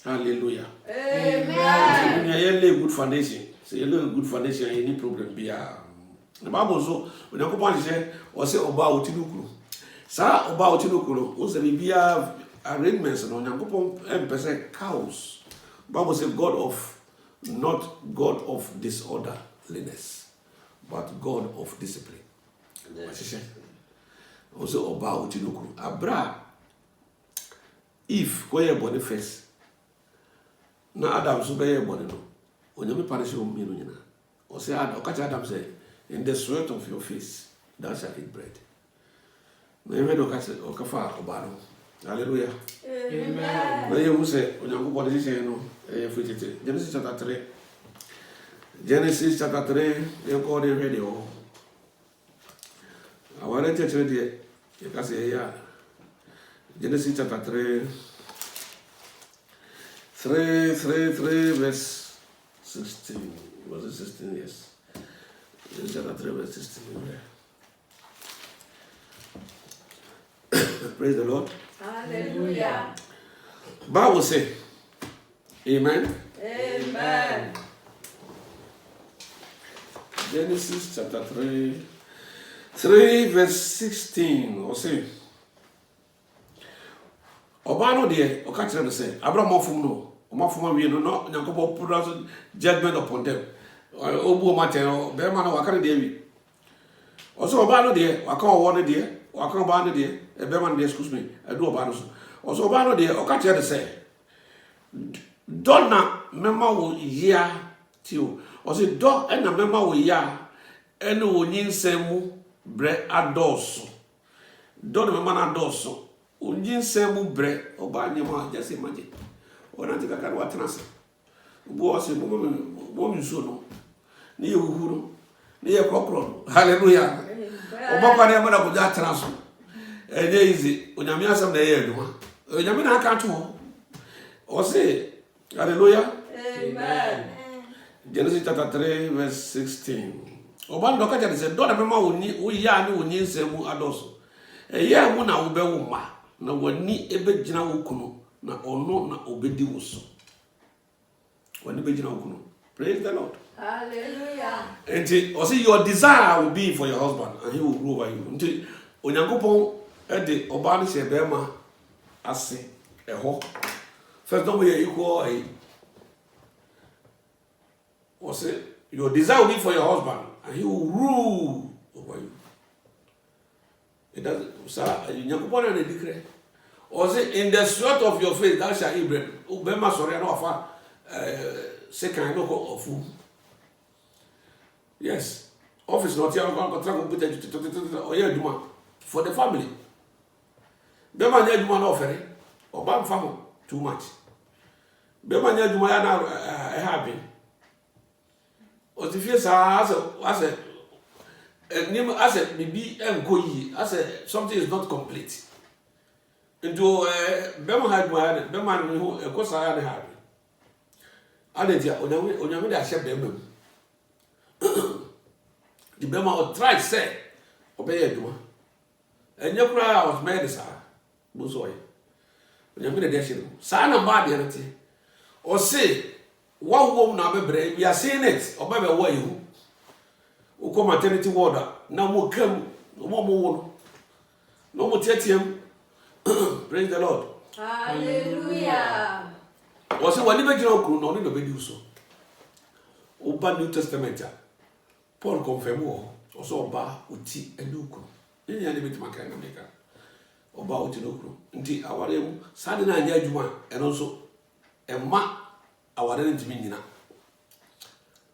Hallelujah. Amen. You lay good foundation. So you lay good foundation, any problem be the Bible so when you go say or say oba otinukuru. Sa oba otinukuru, o say be arrangements no nyango person cows. Bible say God of not God of disorderliness, but God of discipline. Yes. Also oba otinukuru. Abra if koye body first. Na Adam so be body no. Onyame punish you me no nyina. O say Adam say in the sweat of your face thou shalt eat bread. Na even okafa oba no. Hallelujah. Amen. Na you say onyame body say no free Genesis chapter 3. Genesis chapter 3 you call the radio. I want to tell you you can say yeah. Genesis chapter 3 verse 16. Was it 16? Yes. Genesis chapter 3 verse 16. Praise the Lord. Hallelujah. Bible say, Amen. Amen. Genesis chapter 3 verse 16. Or say, Obano de Okachana say, Abraham no, Omafuma we no, Yankobo put judgment upon them. Obu Mateno, Berman Wakari David. Also Obano de, Waka one dear, Waka Bana de, a Berman de, excuse me, I do Obanos. Also Obano de Okachana say, Donna Mema will ya to, or say, Dog and a Mema will ya, and no yin semu bre adoso. Donna Mema adoso. Ujin semu bre oba nyama just imagine ona tika kan watrasa ubo ase mo miso no ni ehuru ni ekokro hallelujah oba kwa na mo na kuja traso enye easy onyame asem na ye aduma onyame na aka to o say hallelujah Amen. Genesis chapter 3 verse 16 oba ndo ka jade se do na mema woni ya ni woni semu adoso eye mu na wo be wo ma na wani ebe gina wokuno na ono na obedi woso wani be gina wokuno. Praise the Lord. Hallelujah. And also your desire will be for your husband and he will rule over you. Until onyankopon e de oba no she be ma ase eho first don't we equal also your desire will be for your husband and he will rule over you. It doesn't, sir, you can't declare. Or say, in the sweat of your face, thou shalt eat bread. Ubema sorry, I know of second of food. Yes. Office not here, I'm going to for the family. Bema nya juma no offer. Oba mfa too much. Bema nya juma ya na happy. O ti fie sa as I said maybe I said something is not complete. Into Bema had my Bema who of course I had happy. I did Onyame I said Bema. The Bema or try say obey a duma. And your cry was made sir. Busoy. Onyame the dashing. Sana bad reality. Or say one woman now be brave, we are saying it, or maybe away you. Who come maternity water, no more come, no more, no more TTM. Praise the Lord. Hallelujah. Was it one imagine crew, no need to do so. Open New Testament. Paul confirm war, also Oba, Uti, and Nuku. Any enemy to my kind of maker. Oba Uti Nuku. Until our Sadina and Yajuma, and also a ma. Our identity meaning.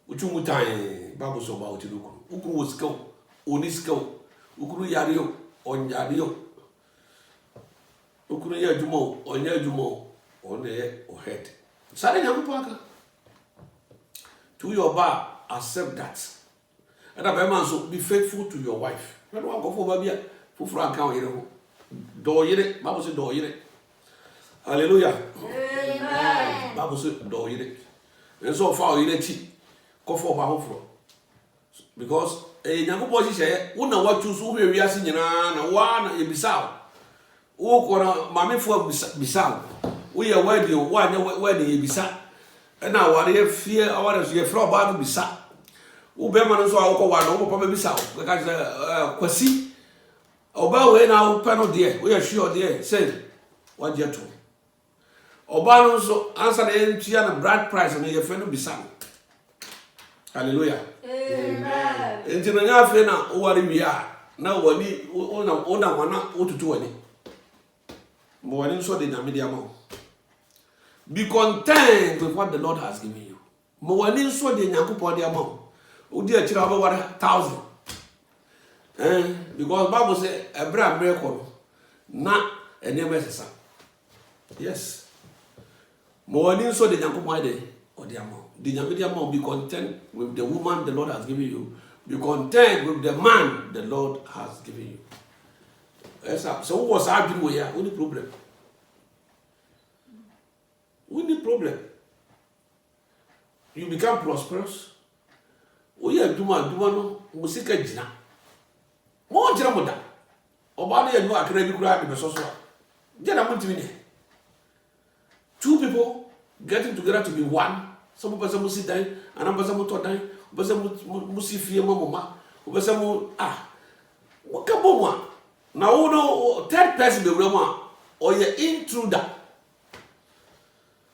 Uchumutai, Babu so about you. Uku was go, Unisko, Ukuru Yario, on Yario, Ukuru Yajumo, on Yajumo, on the head. Sadina Paka. To your bar, accept that. And I so be faithful to your wife. I don't go for Babia, for Frank County. Do it, Babu said, do it. Hallelujah. Amen. Bible said, do it. And so far, you let it go for Bahu. Because a young boy say, Una what you so we are singing and one a bisau. Oh, Kona, Mammy for bisau. We are wedding, one wedding bisa. And now, what if fear our as your floor bar bisa? Who Beman so I'll go one over probably bisau. Because Quasi. Oba way now, panel dear, we are sure dear, said, what you told. Obano so answer the NTN bride price and your friend will be sang. Hallelujah. Amen. Into the Yafena, or we are now one to 20. Morning so the Namidiamo. Be content with what the Lord has given you. Morning so the Yakupodiamo. Oh dear, Chiraba 1,000. Because Bible says, Abraham miracle, not a name as yes. Morning so the young wide or the amount. The young be content with the woman the Lord has given you. Be content with the man the Lord has given you. Yes, so who was arguing with you? Only problem. Only problem. You become prosperous. We are doing musika jina. More jiramoda. Obadi and no academic grad in the social. Jana two people getting together to be one. Some person will sit down, another person will talk down, person will see fear mama, person will what can one? Now no third person be real or you intruder.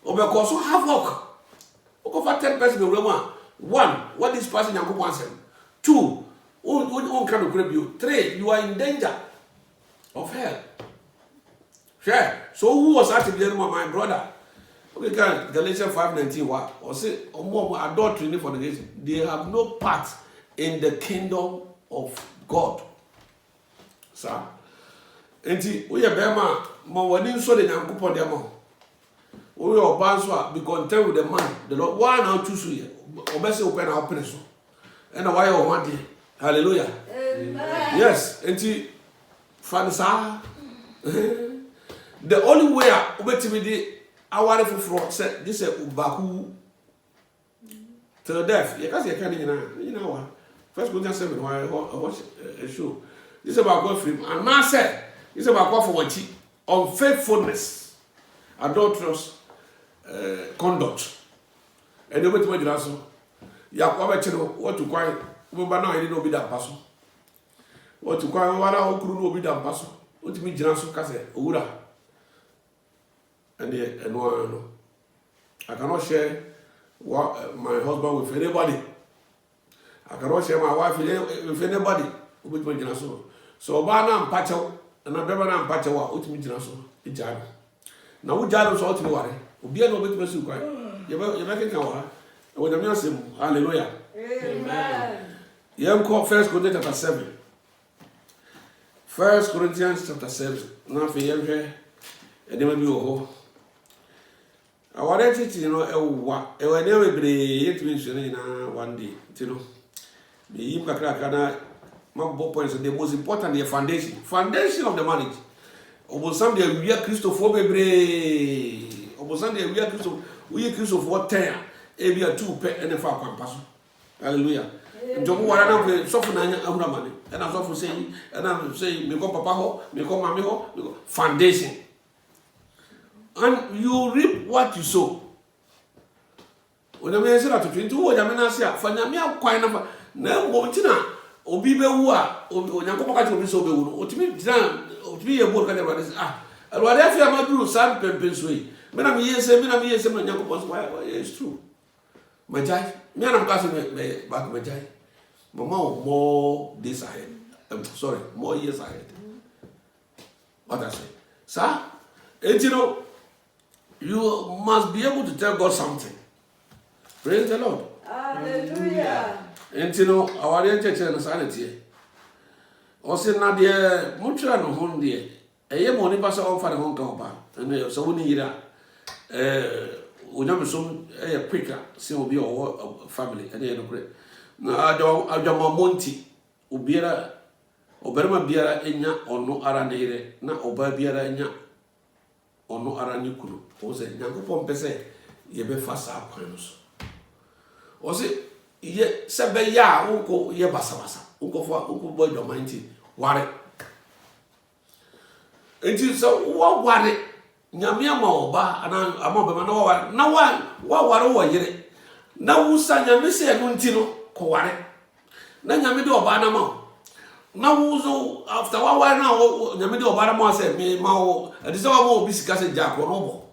Or because you have work. Over third person be real one, what this person you want him. Two, one kind of grab you. Three, you are in danger of hell. Sure. So who was actually my brother? Okay, Galatians 5:19 or say more adultery for the nation. They have no part in the kingdom of God. Sir. Enti we are bema mo wani so de Nyankopon de mo. We are banso be content with the man. The Lord one now choose you. Obese open our open so. And why you want it? Hallelujah. Amen. Yes, enti fansa. The only way I obey our for said this is Ubaku to the death. You can't say, you know, First Corinthians 7, why I watch a show. This is about God for him. And now said, this is about God for what unfaithfulness, adulterous conduct. And the way to make it also, you have what to quiet, but now I didn't be that person. What to quiet, what I could be that person. What to me, Janaso Case, Ura. And I cannot share my husband with anybody. I cannot share my wife with anybody. So Bana and Pacho, and I never am Pacho, which means Ijano. Now, we Jano so to worry. Be no bit of you're making our when I'm saying, hallelujah. Amen. You call 1 Corinthians chapter 7. 1 Corinthians chapter 7. Now, for you, and then we go. Our entity, you know, never be yet mentioned in one day, you know. The Imka Krakana, My points, the most important, the foundation of the marriage. Obosam de awia Christopher bebre. Obosam de awia Christopher. We Christopher 10. Ebia 2 pe ene fa kwampa so. Hallelujah. Njomo wara na so fu na amra mane. And I so fu say and I say me ko papa ho, me ko mama ho, foundation. And you reap what you sow. When I say that to 22 o nyame na se a fa nyame akwan na fa na mo ntina obi be wu a onyankopɔ ka che obi so be wu no otimi dran otimi ye bo ka de brother alwade afia maduru san pempenso yi me na me yese na nyankopɔ so why it's true majai me na ka se me back majai mama more days ahead sorry more years ahead what I say sir and you know you must be able to tell God something. Praise the Lord. Hallelujah. And you know, our church and sanity. Also, not the mutual no home dear. A year morning pass on for the home company. And so we need that. We never soon a quicker, see will be our family and the end of it. Now, I don't Monty, Ubiera, Oberma Biera enya or no aranere, not Oba Biera enya or no araniculu. Was it Yanko Pompese? Ye be fast up. Was it? Ye sebe ya unko ye basa unko for unko boy do minti ware enti so wo ware nyame ama oba ana ama be na wa ware wo yire na wusa nyame se no nti no ko ware na nyame de oba na ma na wuzo after wa ware na nyame de oba na ma se me ma wo edi se wa mo bisika se ja ko no bo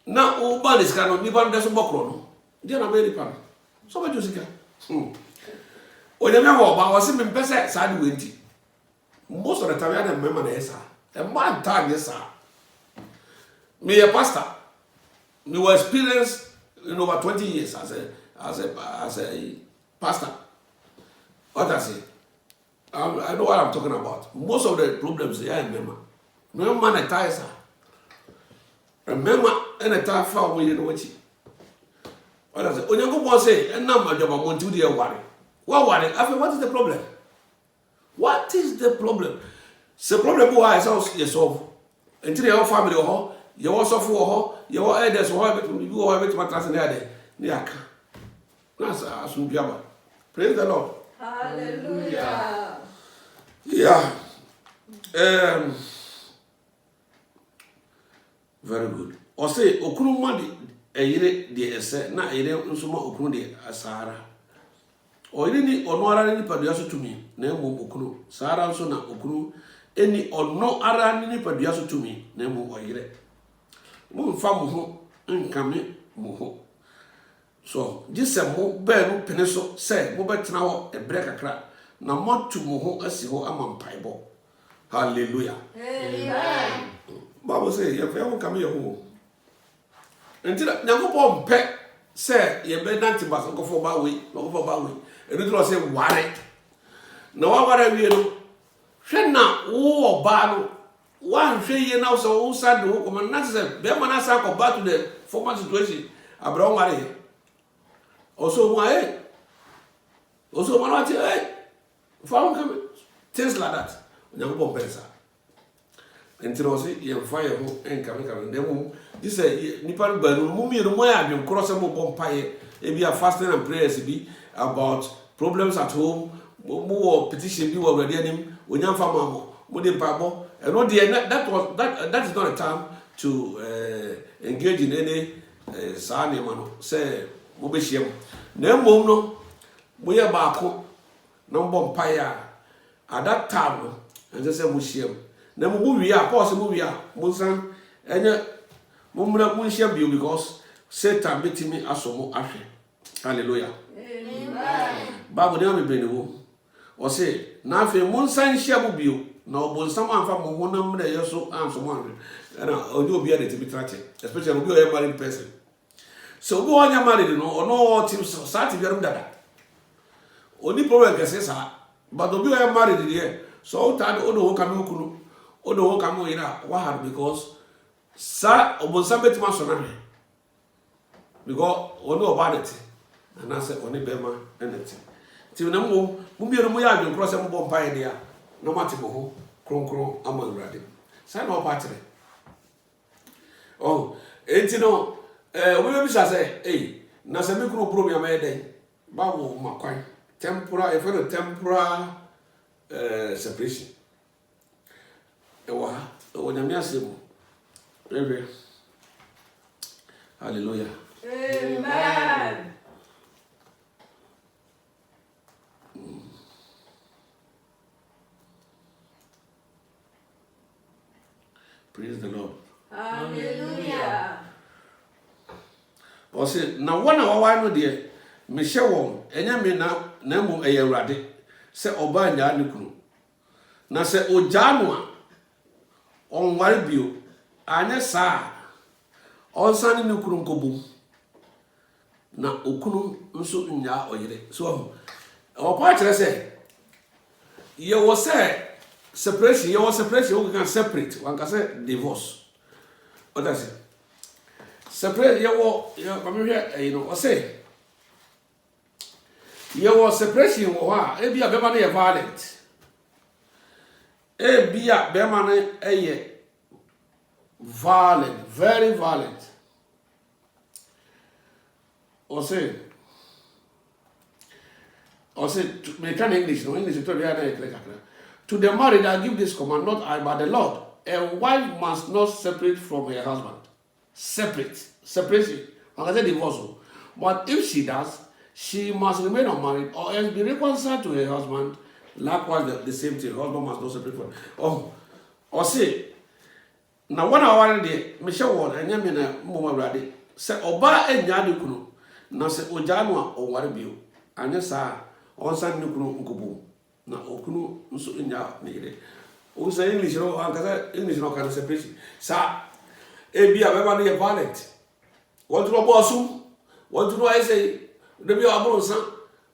na o ba le ska no ni ba ndo so bokro no dia na me ni pa so ba Josika. Onyame wo ba wose me pese sa de wenti. Most of the time I don't remember na esa. A man time yes sir. Me a pastor. Me was experienced in over 20 years as a pastor. What I say? I know what I'm talking about. Most of the problems I remember. Remember na tie sir. Remember and tie far away in what what I say? Onyankopɔn say, and now my job I'm going to do worry. What is the problem? What is the problem? The problem who I solve. Until your family or you also for your elders or you are with my class in there. That's a praise the Lord. Hallelujah. Yeah. Very good. Or say, Okunu Madi. Eyire de ese na eyire nsoma okunu de asara oyire ni ono ara ni padua so tumi na emu okunu sara nso na okunu eni ono ara ni padua so tumi na emu oyire mo mfa mo ho nkame mo ho so gise mo be no pene so se mo betena ho ebre kakra na mo tu mo ho asi ho ama mpaibo hallelujah Amen. Bible say ye fa ho kame ye ho Until Nyankopɔn pɛ sɛ ye be nante bas nkɔfo ba we enu tro sɛ ware na wa ware wie no hwɛ na wo oba no wa hwɛ ye na so wo sa do ko man na sɛ be man asa ko back to the former situation abra ware also mo also man what for come things like that Nyankopɔn pɛ sa until was ye fire ho enkame dem this nipa banu mumie no moya adwen cross mo bompaye e bia fasting and prayers be about problems at home mo petition bi wo ready anim onyamfa mamo mo de pabo and no that is not a time to engage in any sane mano say mo be hiem na mom no mo ye baako na bompaye at that time no and say mo hiem na mo wi a pause mo wi a mo san enye Mumra munshia bio because Satan beat me asomo ahwe. Hallelujah. Amen. Bible dey me beniwo. O say na afi munsan hia mo bio na obonsam amfa mo honam na yeso ansomo ahwe. Na oni obi ade tibi trache, especially obi o married person. So obi onya married no ono tim so sati biarum dada. Oni problem kese sa, but obi o married there. So tad odo ho kanu kunu. Odo ho kanu ira wa because sa obonsa betima so na hwe because oni oba dete and I say oni bema enete Ti na mo bi no mo ya adwen kro se mo bo mpa dia na mate mo ho kronkron ama urade sai na opa kire oh enti no obi bi say na se me kro bro mi ama eden ba wo makwan temporal if the temporal separation ewa o nyame asem ewe hallelujah amen. Praise the Lord. Hallelujah. O say na wona wawa no de me hye won enya me na mu eyawrade se oba nya ne kunu na se ogya no a onware bio anya saa onsane ne kunu nkobum na okunu nso nya oyire so opa kire se ye wo se separation you separation we can separate one can say divorce what does it separate come here you know say you separation wa e bia be ma na violent e bia be ma na violent very violent or say me can English no English to be to the married, I give this command, not I, but the Lord. A wife must not separate from her husband. Separation. I can say divorce. But if she does, she must remain unmarried or else be reconciled to her husband. Likewise, the same thing. Husband must not separate from her. Or say, now when I want to Michelle Ward, and Yamina Moma Radi, say, Oba and Yadukunu, now say, Ojanwa or Warabio, and yes, on San Nukunu Nkubu. Na okunu nso nya ne o say English no anka English no kan separation sa e bia be ba no violent want to boss want to know I say de bia abro san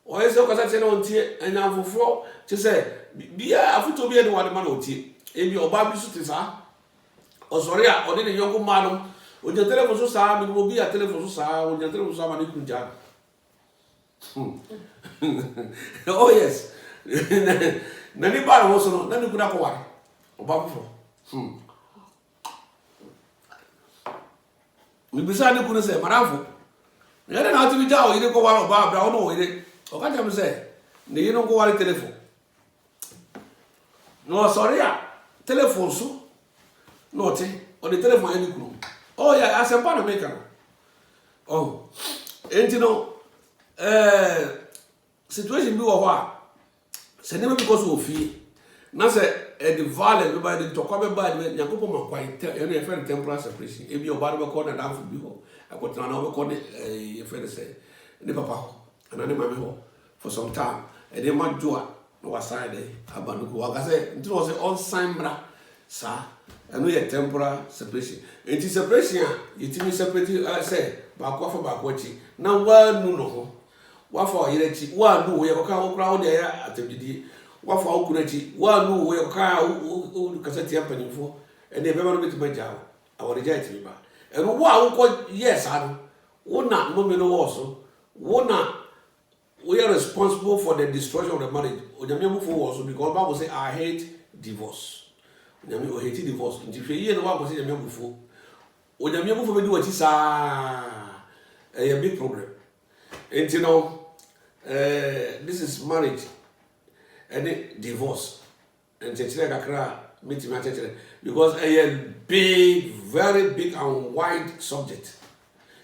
o say o ka say na ontie anya fofo ti say bia afuto bia de wade ma na ontie e bia oba bi su ti sa o sori a o de ne yonko ma no o je telephone so sa mi mo bia telephone so sa o je telephone so ma ni kunja oh yes na ni ba wo so no na ni kuna ko ware oba fo mi bisa ni kuna se marafo na na ati bi ja o ire ko ware oba abra no o ire o ka jam se ni yin ko ware telephone no sorry ya telephone so no te o de telephone ya ni kunu oh ya asempa no make no oh enti no situation bi wo ho a se never because of fear na say the violence by the talk about bad Yakobo makwai you know friend temporal separation if your body be called and down for bi ho akotana na be called e friend say ne papa ho ana ne mama ho for some time and then ma joa no waside dey abanuko waka say it was on sambra sa eno ye temporal separation enti separation yitimi separate say ba kwa for ba kwa chi na wa nu no ho wa for yire chi wa nu wo ye ko ka wo kra wo de ya atebidi wa for wo kra chi wa nu wo ye ko ka wo kasati ampanifo ene be ma no beti maja awore jai ti ba eno wa wo ko yes anu wo na no me no wo so wo na we are responsible for the destruction of the marriage onyame mu fo wo so because Bible say I hate divorce onyame o hate divorce nti hwe ye no wa ko say onyame mu fo be di wachi sa a big problem. And you know, this is marriage and divorce. And because a big, very big and wide subject.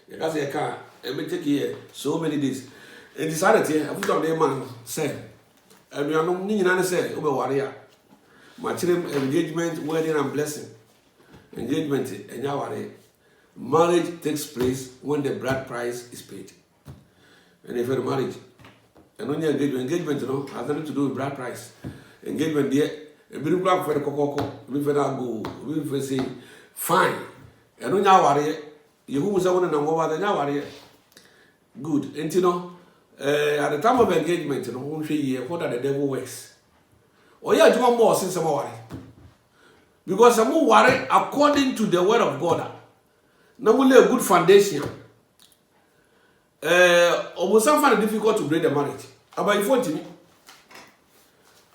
Because I can't take here so many days. And decided here, I put on the man said, and we are not needing say over warrior. My children engagement, wedding and blessing. Engagement and yawari. Marriage takes place when the bride price is paid. And if you're marriage, and when you engagement, you know, has nothing to do with bride price. Engagement there, a bit of black for the cocoa, we for that go, we for say, fine. And when you are you who was a woman and over the now good. And you know, at the time of engagement, you know, 1 year, what are the devil works? Oh, yeah, you want more since I'm worried. Because I'm more worried according to the word of God. Now we lay a good foundation. Almost some find it difficult to break the marriage. About you 40 me.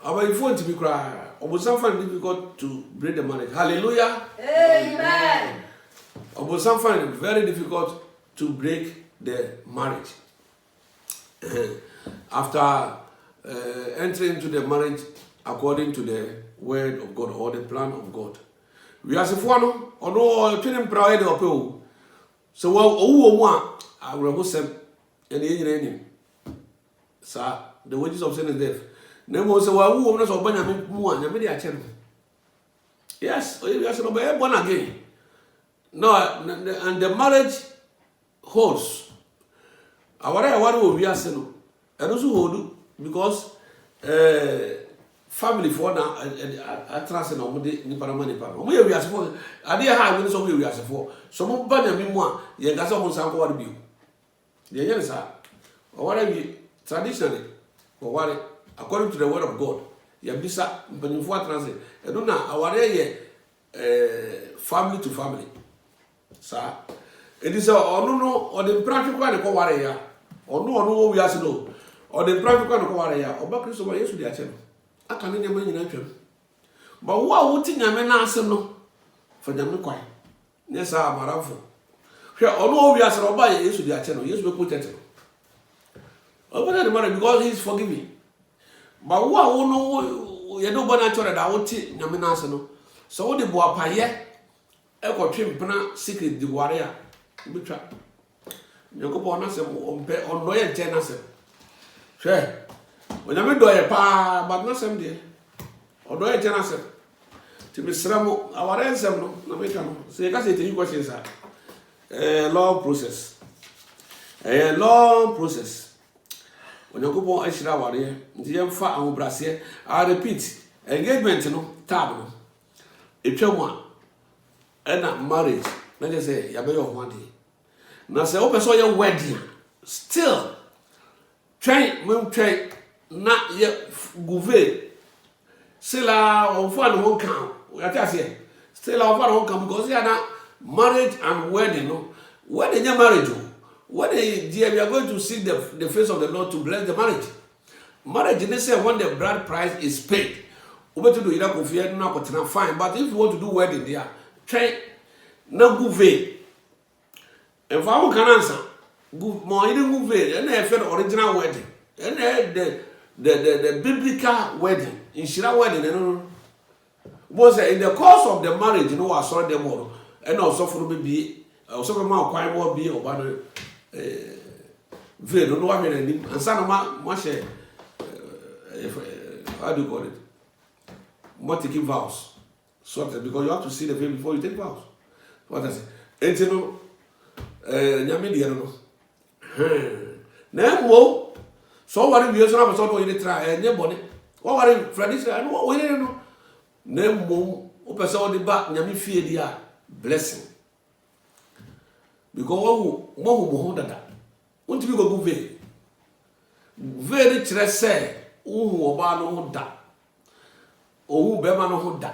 Our if want to be cry, or some find it difficult to break the marriage. Hallelujah. Amen. Or some find it very difficult to break the marriage. After entering into the marriage according to the word of God or the plan of God. We are Sefuano, or no training pride or pill. So, well, I will send any enemy. Sir, the wages of sin is death. Nemo say, well, who knows of Benjamin Moon, the media channel. Yes, we are born again. No, and the marriage holds. Our we are saying, and also hold because family for now, I trust in Omode Niparamanipa. We are for, I dear high when some we are for. Some Benjamin Moon, Yagasa Monsanko or Bill. The yes, sir, or whatever traditionally, or what according to the word of God. Yabisa, Benifua translate. I don't know, our family to family. Sir, it is no, or the practical and co warrior, or no, we are no, or the practical and co warrior, or back to somebody else with their channel. I can't name any name. But what would think I mean answer no for them quite? Yes, I'm a raffle. Here, or no, we are so by yes with their channel, yes, we put it. Over the matter because he's forgiving. But what will know you don't want to that I would take Naminasano. So the boy paye, echo trim pena secret the warrior. Be trapped. You go on us on loyal tenants. Sure. When I do a pa, but not some day. Or do a tenants. To be Sramo, our answer, no matter. So you can say 3 questions. A long process. A long process. When you go on Ashra warrior, the fat and brassier, I repeat, engagement no tab no. If you want, and not marriage, let us say, you have one day. Now say, open so your wedding, still, train, not yet gouvet, still on fun won't count. I tell you, still on fun won't come because you are not marriage and wedding. No, wedding your marriage. When we are going to see the face of the Lord to bless the marriage. Marriage, they say when the bride price is paid. Over to do it, not fine. But if you want to do wedding there, try no gouvet. If I can answer, more even gouvet, and I feel original wedding, and the biblical wedding, in Shira wedding, was in the course of the marriage, you know, I saw them all, and also for me, also for my quite more be or veil, don't know what I mean, and some much how do you call it? Not taking vows. So because you have to see the veil before you take vows. What does it? And you know, Yamidiano. Now, so what if you have a to try and your body? What are you, Freddy? I know what we don't know. Nemo, open some of the back, Yami fear the blessing. Because one who hold that. Want to be go veil. Very tressé, who no da. Or who bema no da.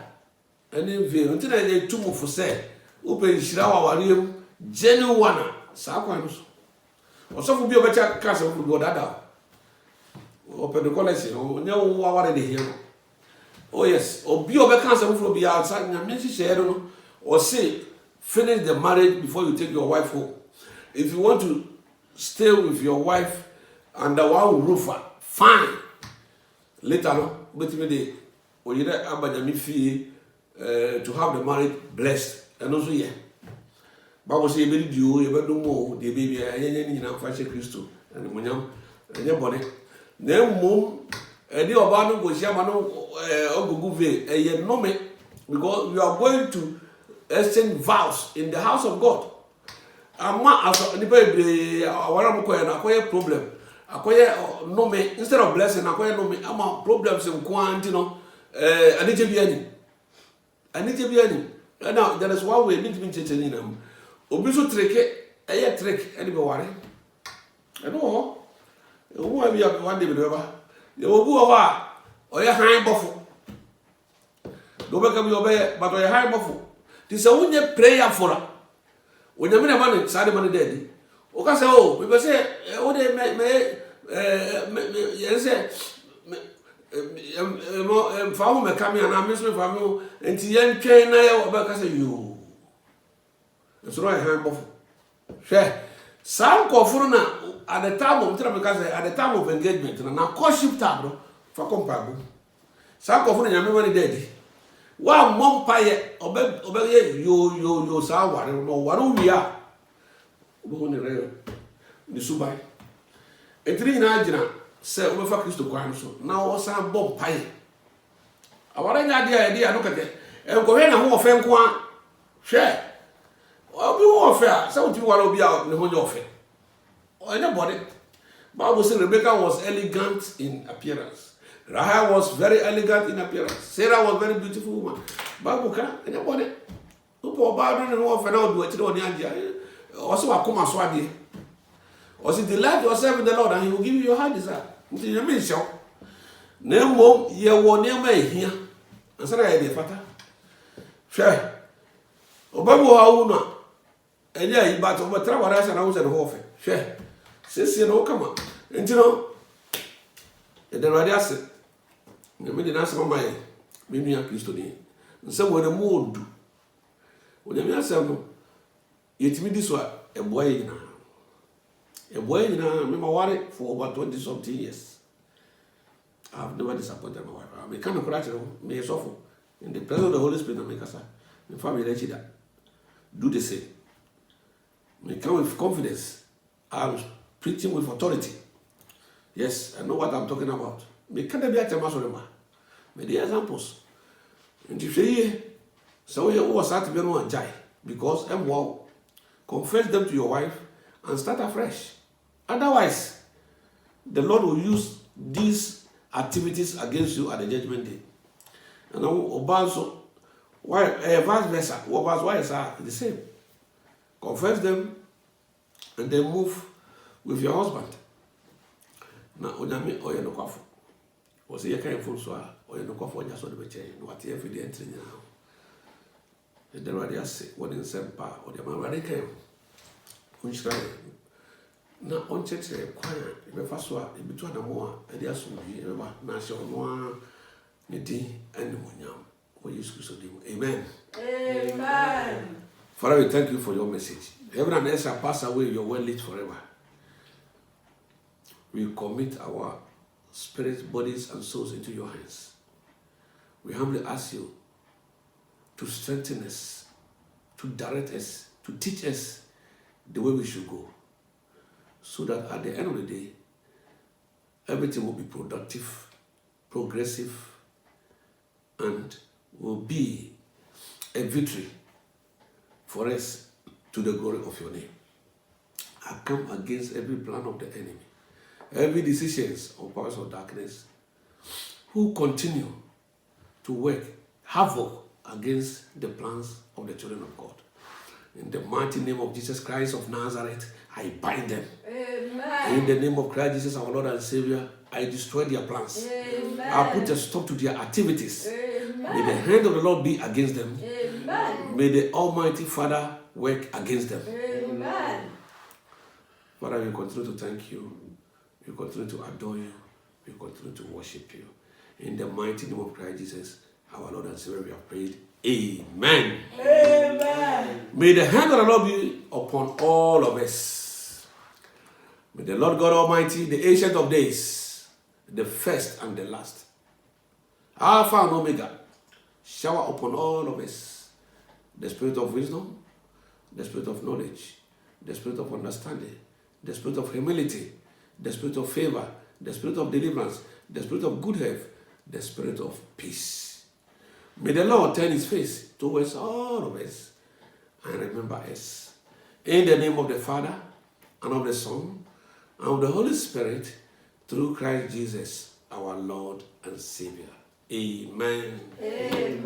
And in veil, until I two for say, open Shirawa Warium, genuine, Saquanos. Or some will be a better castle who go that. Open the collection, or no one in here. Oh, yes, or be over cancer will be outside and mention or say, finish the marriage before you take your wife home. If you want to stay with your wife under one roof, fine. Later on, but me or you let Abadami fee to have the marriage blessed. And also, yeah. Bible say, baby, you ever do more, the baby, I fashion Christo, and when your body. Then, mom, and the Obano was Yamano Oguve, a ye no me, because you are going to exchange vows in the house of God. I'm not as a baby, I problem. Acquire no me, instead of blessing, acquire no me, I'm a problems in Quantino, I need to be any. I need to be any. And now there is one way need to be changing them. Obiso trick, a trick, anybody. I know. Who have you one day with ever? You will go over or your high buffalo. Go back up your bed, but your high buffalo. This is a prayer for her. When you mean a money, side money daddy. Okay, so we say, oh, they may, fa wo me come here na me so fa me enti yen twen na ye obeka say yo so ro han bofo hwe sam kofuru na at the time of at the time of engagement na courtship time no fa kompa bu sam kofuru nyame wani dedi wa mompa ye obe ye yo sa ware no ware wi a obo ne re ni subai etri na agina se obe fa Kristo kwan so na wo sa bom paye awara nya dia no kete enko he na ho ofe nko a hwe obi wo ofe a se wo ti wara obi a ne ho nya ofe anybody. Bible says Rebecca was elegant in appearance. Rahel was very elegant in appearance. Sarah was very beautiful woman. Bible can anybody. Upo ba no no ofe na odu ati no ni anja. Also akoma so ade. Also delight yourself in the Lord and he will give you your heart desire. Until you mean show. Nemo ye wo nema ehia. Ansara ye de fata. Hwe. Obabu ha wo no. Enya yi ba to betra wara sa na wo se no ofe. Hwe. Sisi no kama. Enti no the radio ase. Me de na se mama ye. Me nua Kristo ni. Nse wo de mo odu. Wo de me asem no. Yetimi di so a eboa ye nyina. Eboa ye nyina me ma ware for over 20 something years. I've never disappointed my wife. I mean, kind of practice me suffer in the presence of the Holy Spirit. I make us my family let you that do the same. Me come with confidence. I'm preaching with authority. Yes, I know what I'm talking about. Me can't be at a masorema. Me the examples. And if you so you was at to be no jai because wow. Confess them to your wife and start afresh. Otherwise, the Lord will use these activities against you at the judgment day. And also, why vice versa? Why is the same? Confess them and then move with your husband. Now, Onyame oye no kwafo. Was ye kind of so oye no kwafo nya so de beche no what every day entry now. And the radio say what in sempa or the man radical. Unshira na oncheche kwan e be fa so a e bitu anamoa e dia so bi e ba na hye ono ne din ene monyam o Jesus Christ dim. Amen. Amen. Father, we thank you for your message. Heaven and earth shall pass away, your word lives forever. We commit our spirits, bodies, and souls into your hands. We humbly ask you to strengthen us, to direct us, to teach us the way we should go, so that at the end of the day, everything will be productive, progressive, and will be a victory for us to the glory of your name. I come against every plan of the enemy, every decisions of powers of darkness who continue to work havoc against the plans of the children of God. In the mighty name of Jesus Christ of Nazareth, I bind them. Amen. In the name of Christ Jesus, our Lord and Savior, I destroy their plans. Amen. I put a stop to their activities. Amen. May the hand of the Lord be against them. Amen. May the Almighty Father work against them. Amen. Father, we continue to thank you. We continue to adore you. We continue to worship you. In the mighty name of Christ Jesus, our Lord and Savior, we have prayed. Amen. Amen. May the hand of the Lord be upon all of us. May the Lord God Almighty, the Ancient of Days, the first and the last, Alpha and Omega, shower upon all of us the spirit of wisdom, the spirit of knowledge, the spirit of understanding, the spirit of humility, the spirit of favor, the spirit of deliverance, the spirit of good health, the spirit of peace. May the Lord turn his face towards all of us and remember us. In the name of the Father, and of the Son, and of the Holy Spirit, through Christ Jesus, our Lord and Savior. Amen. Amen.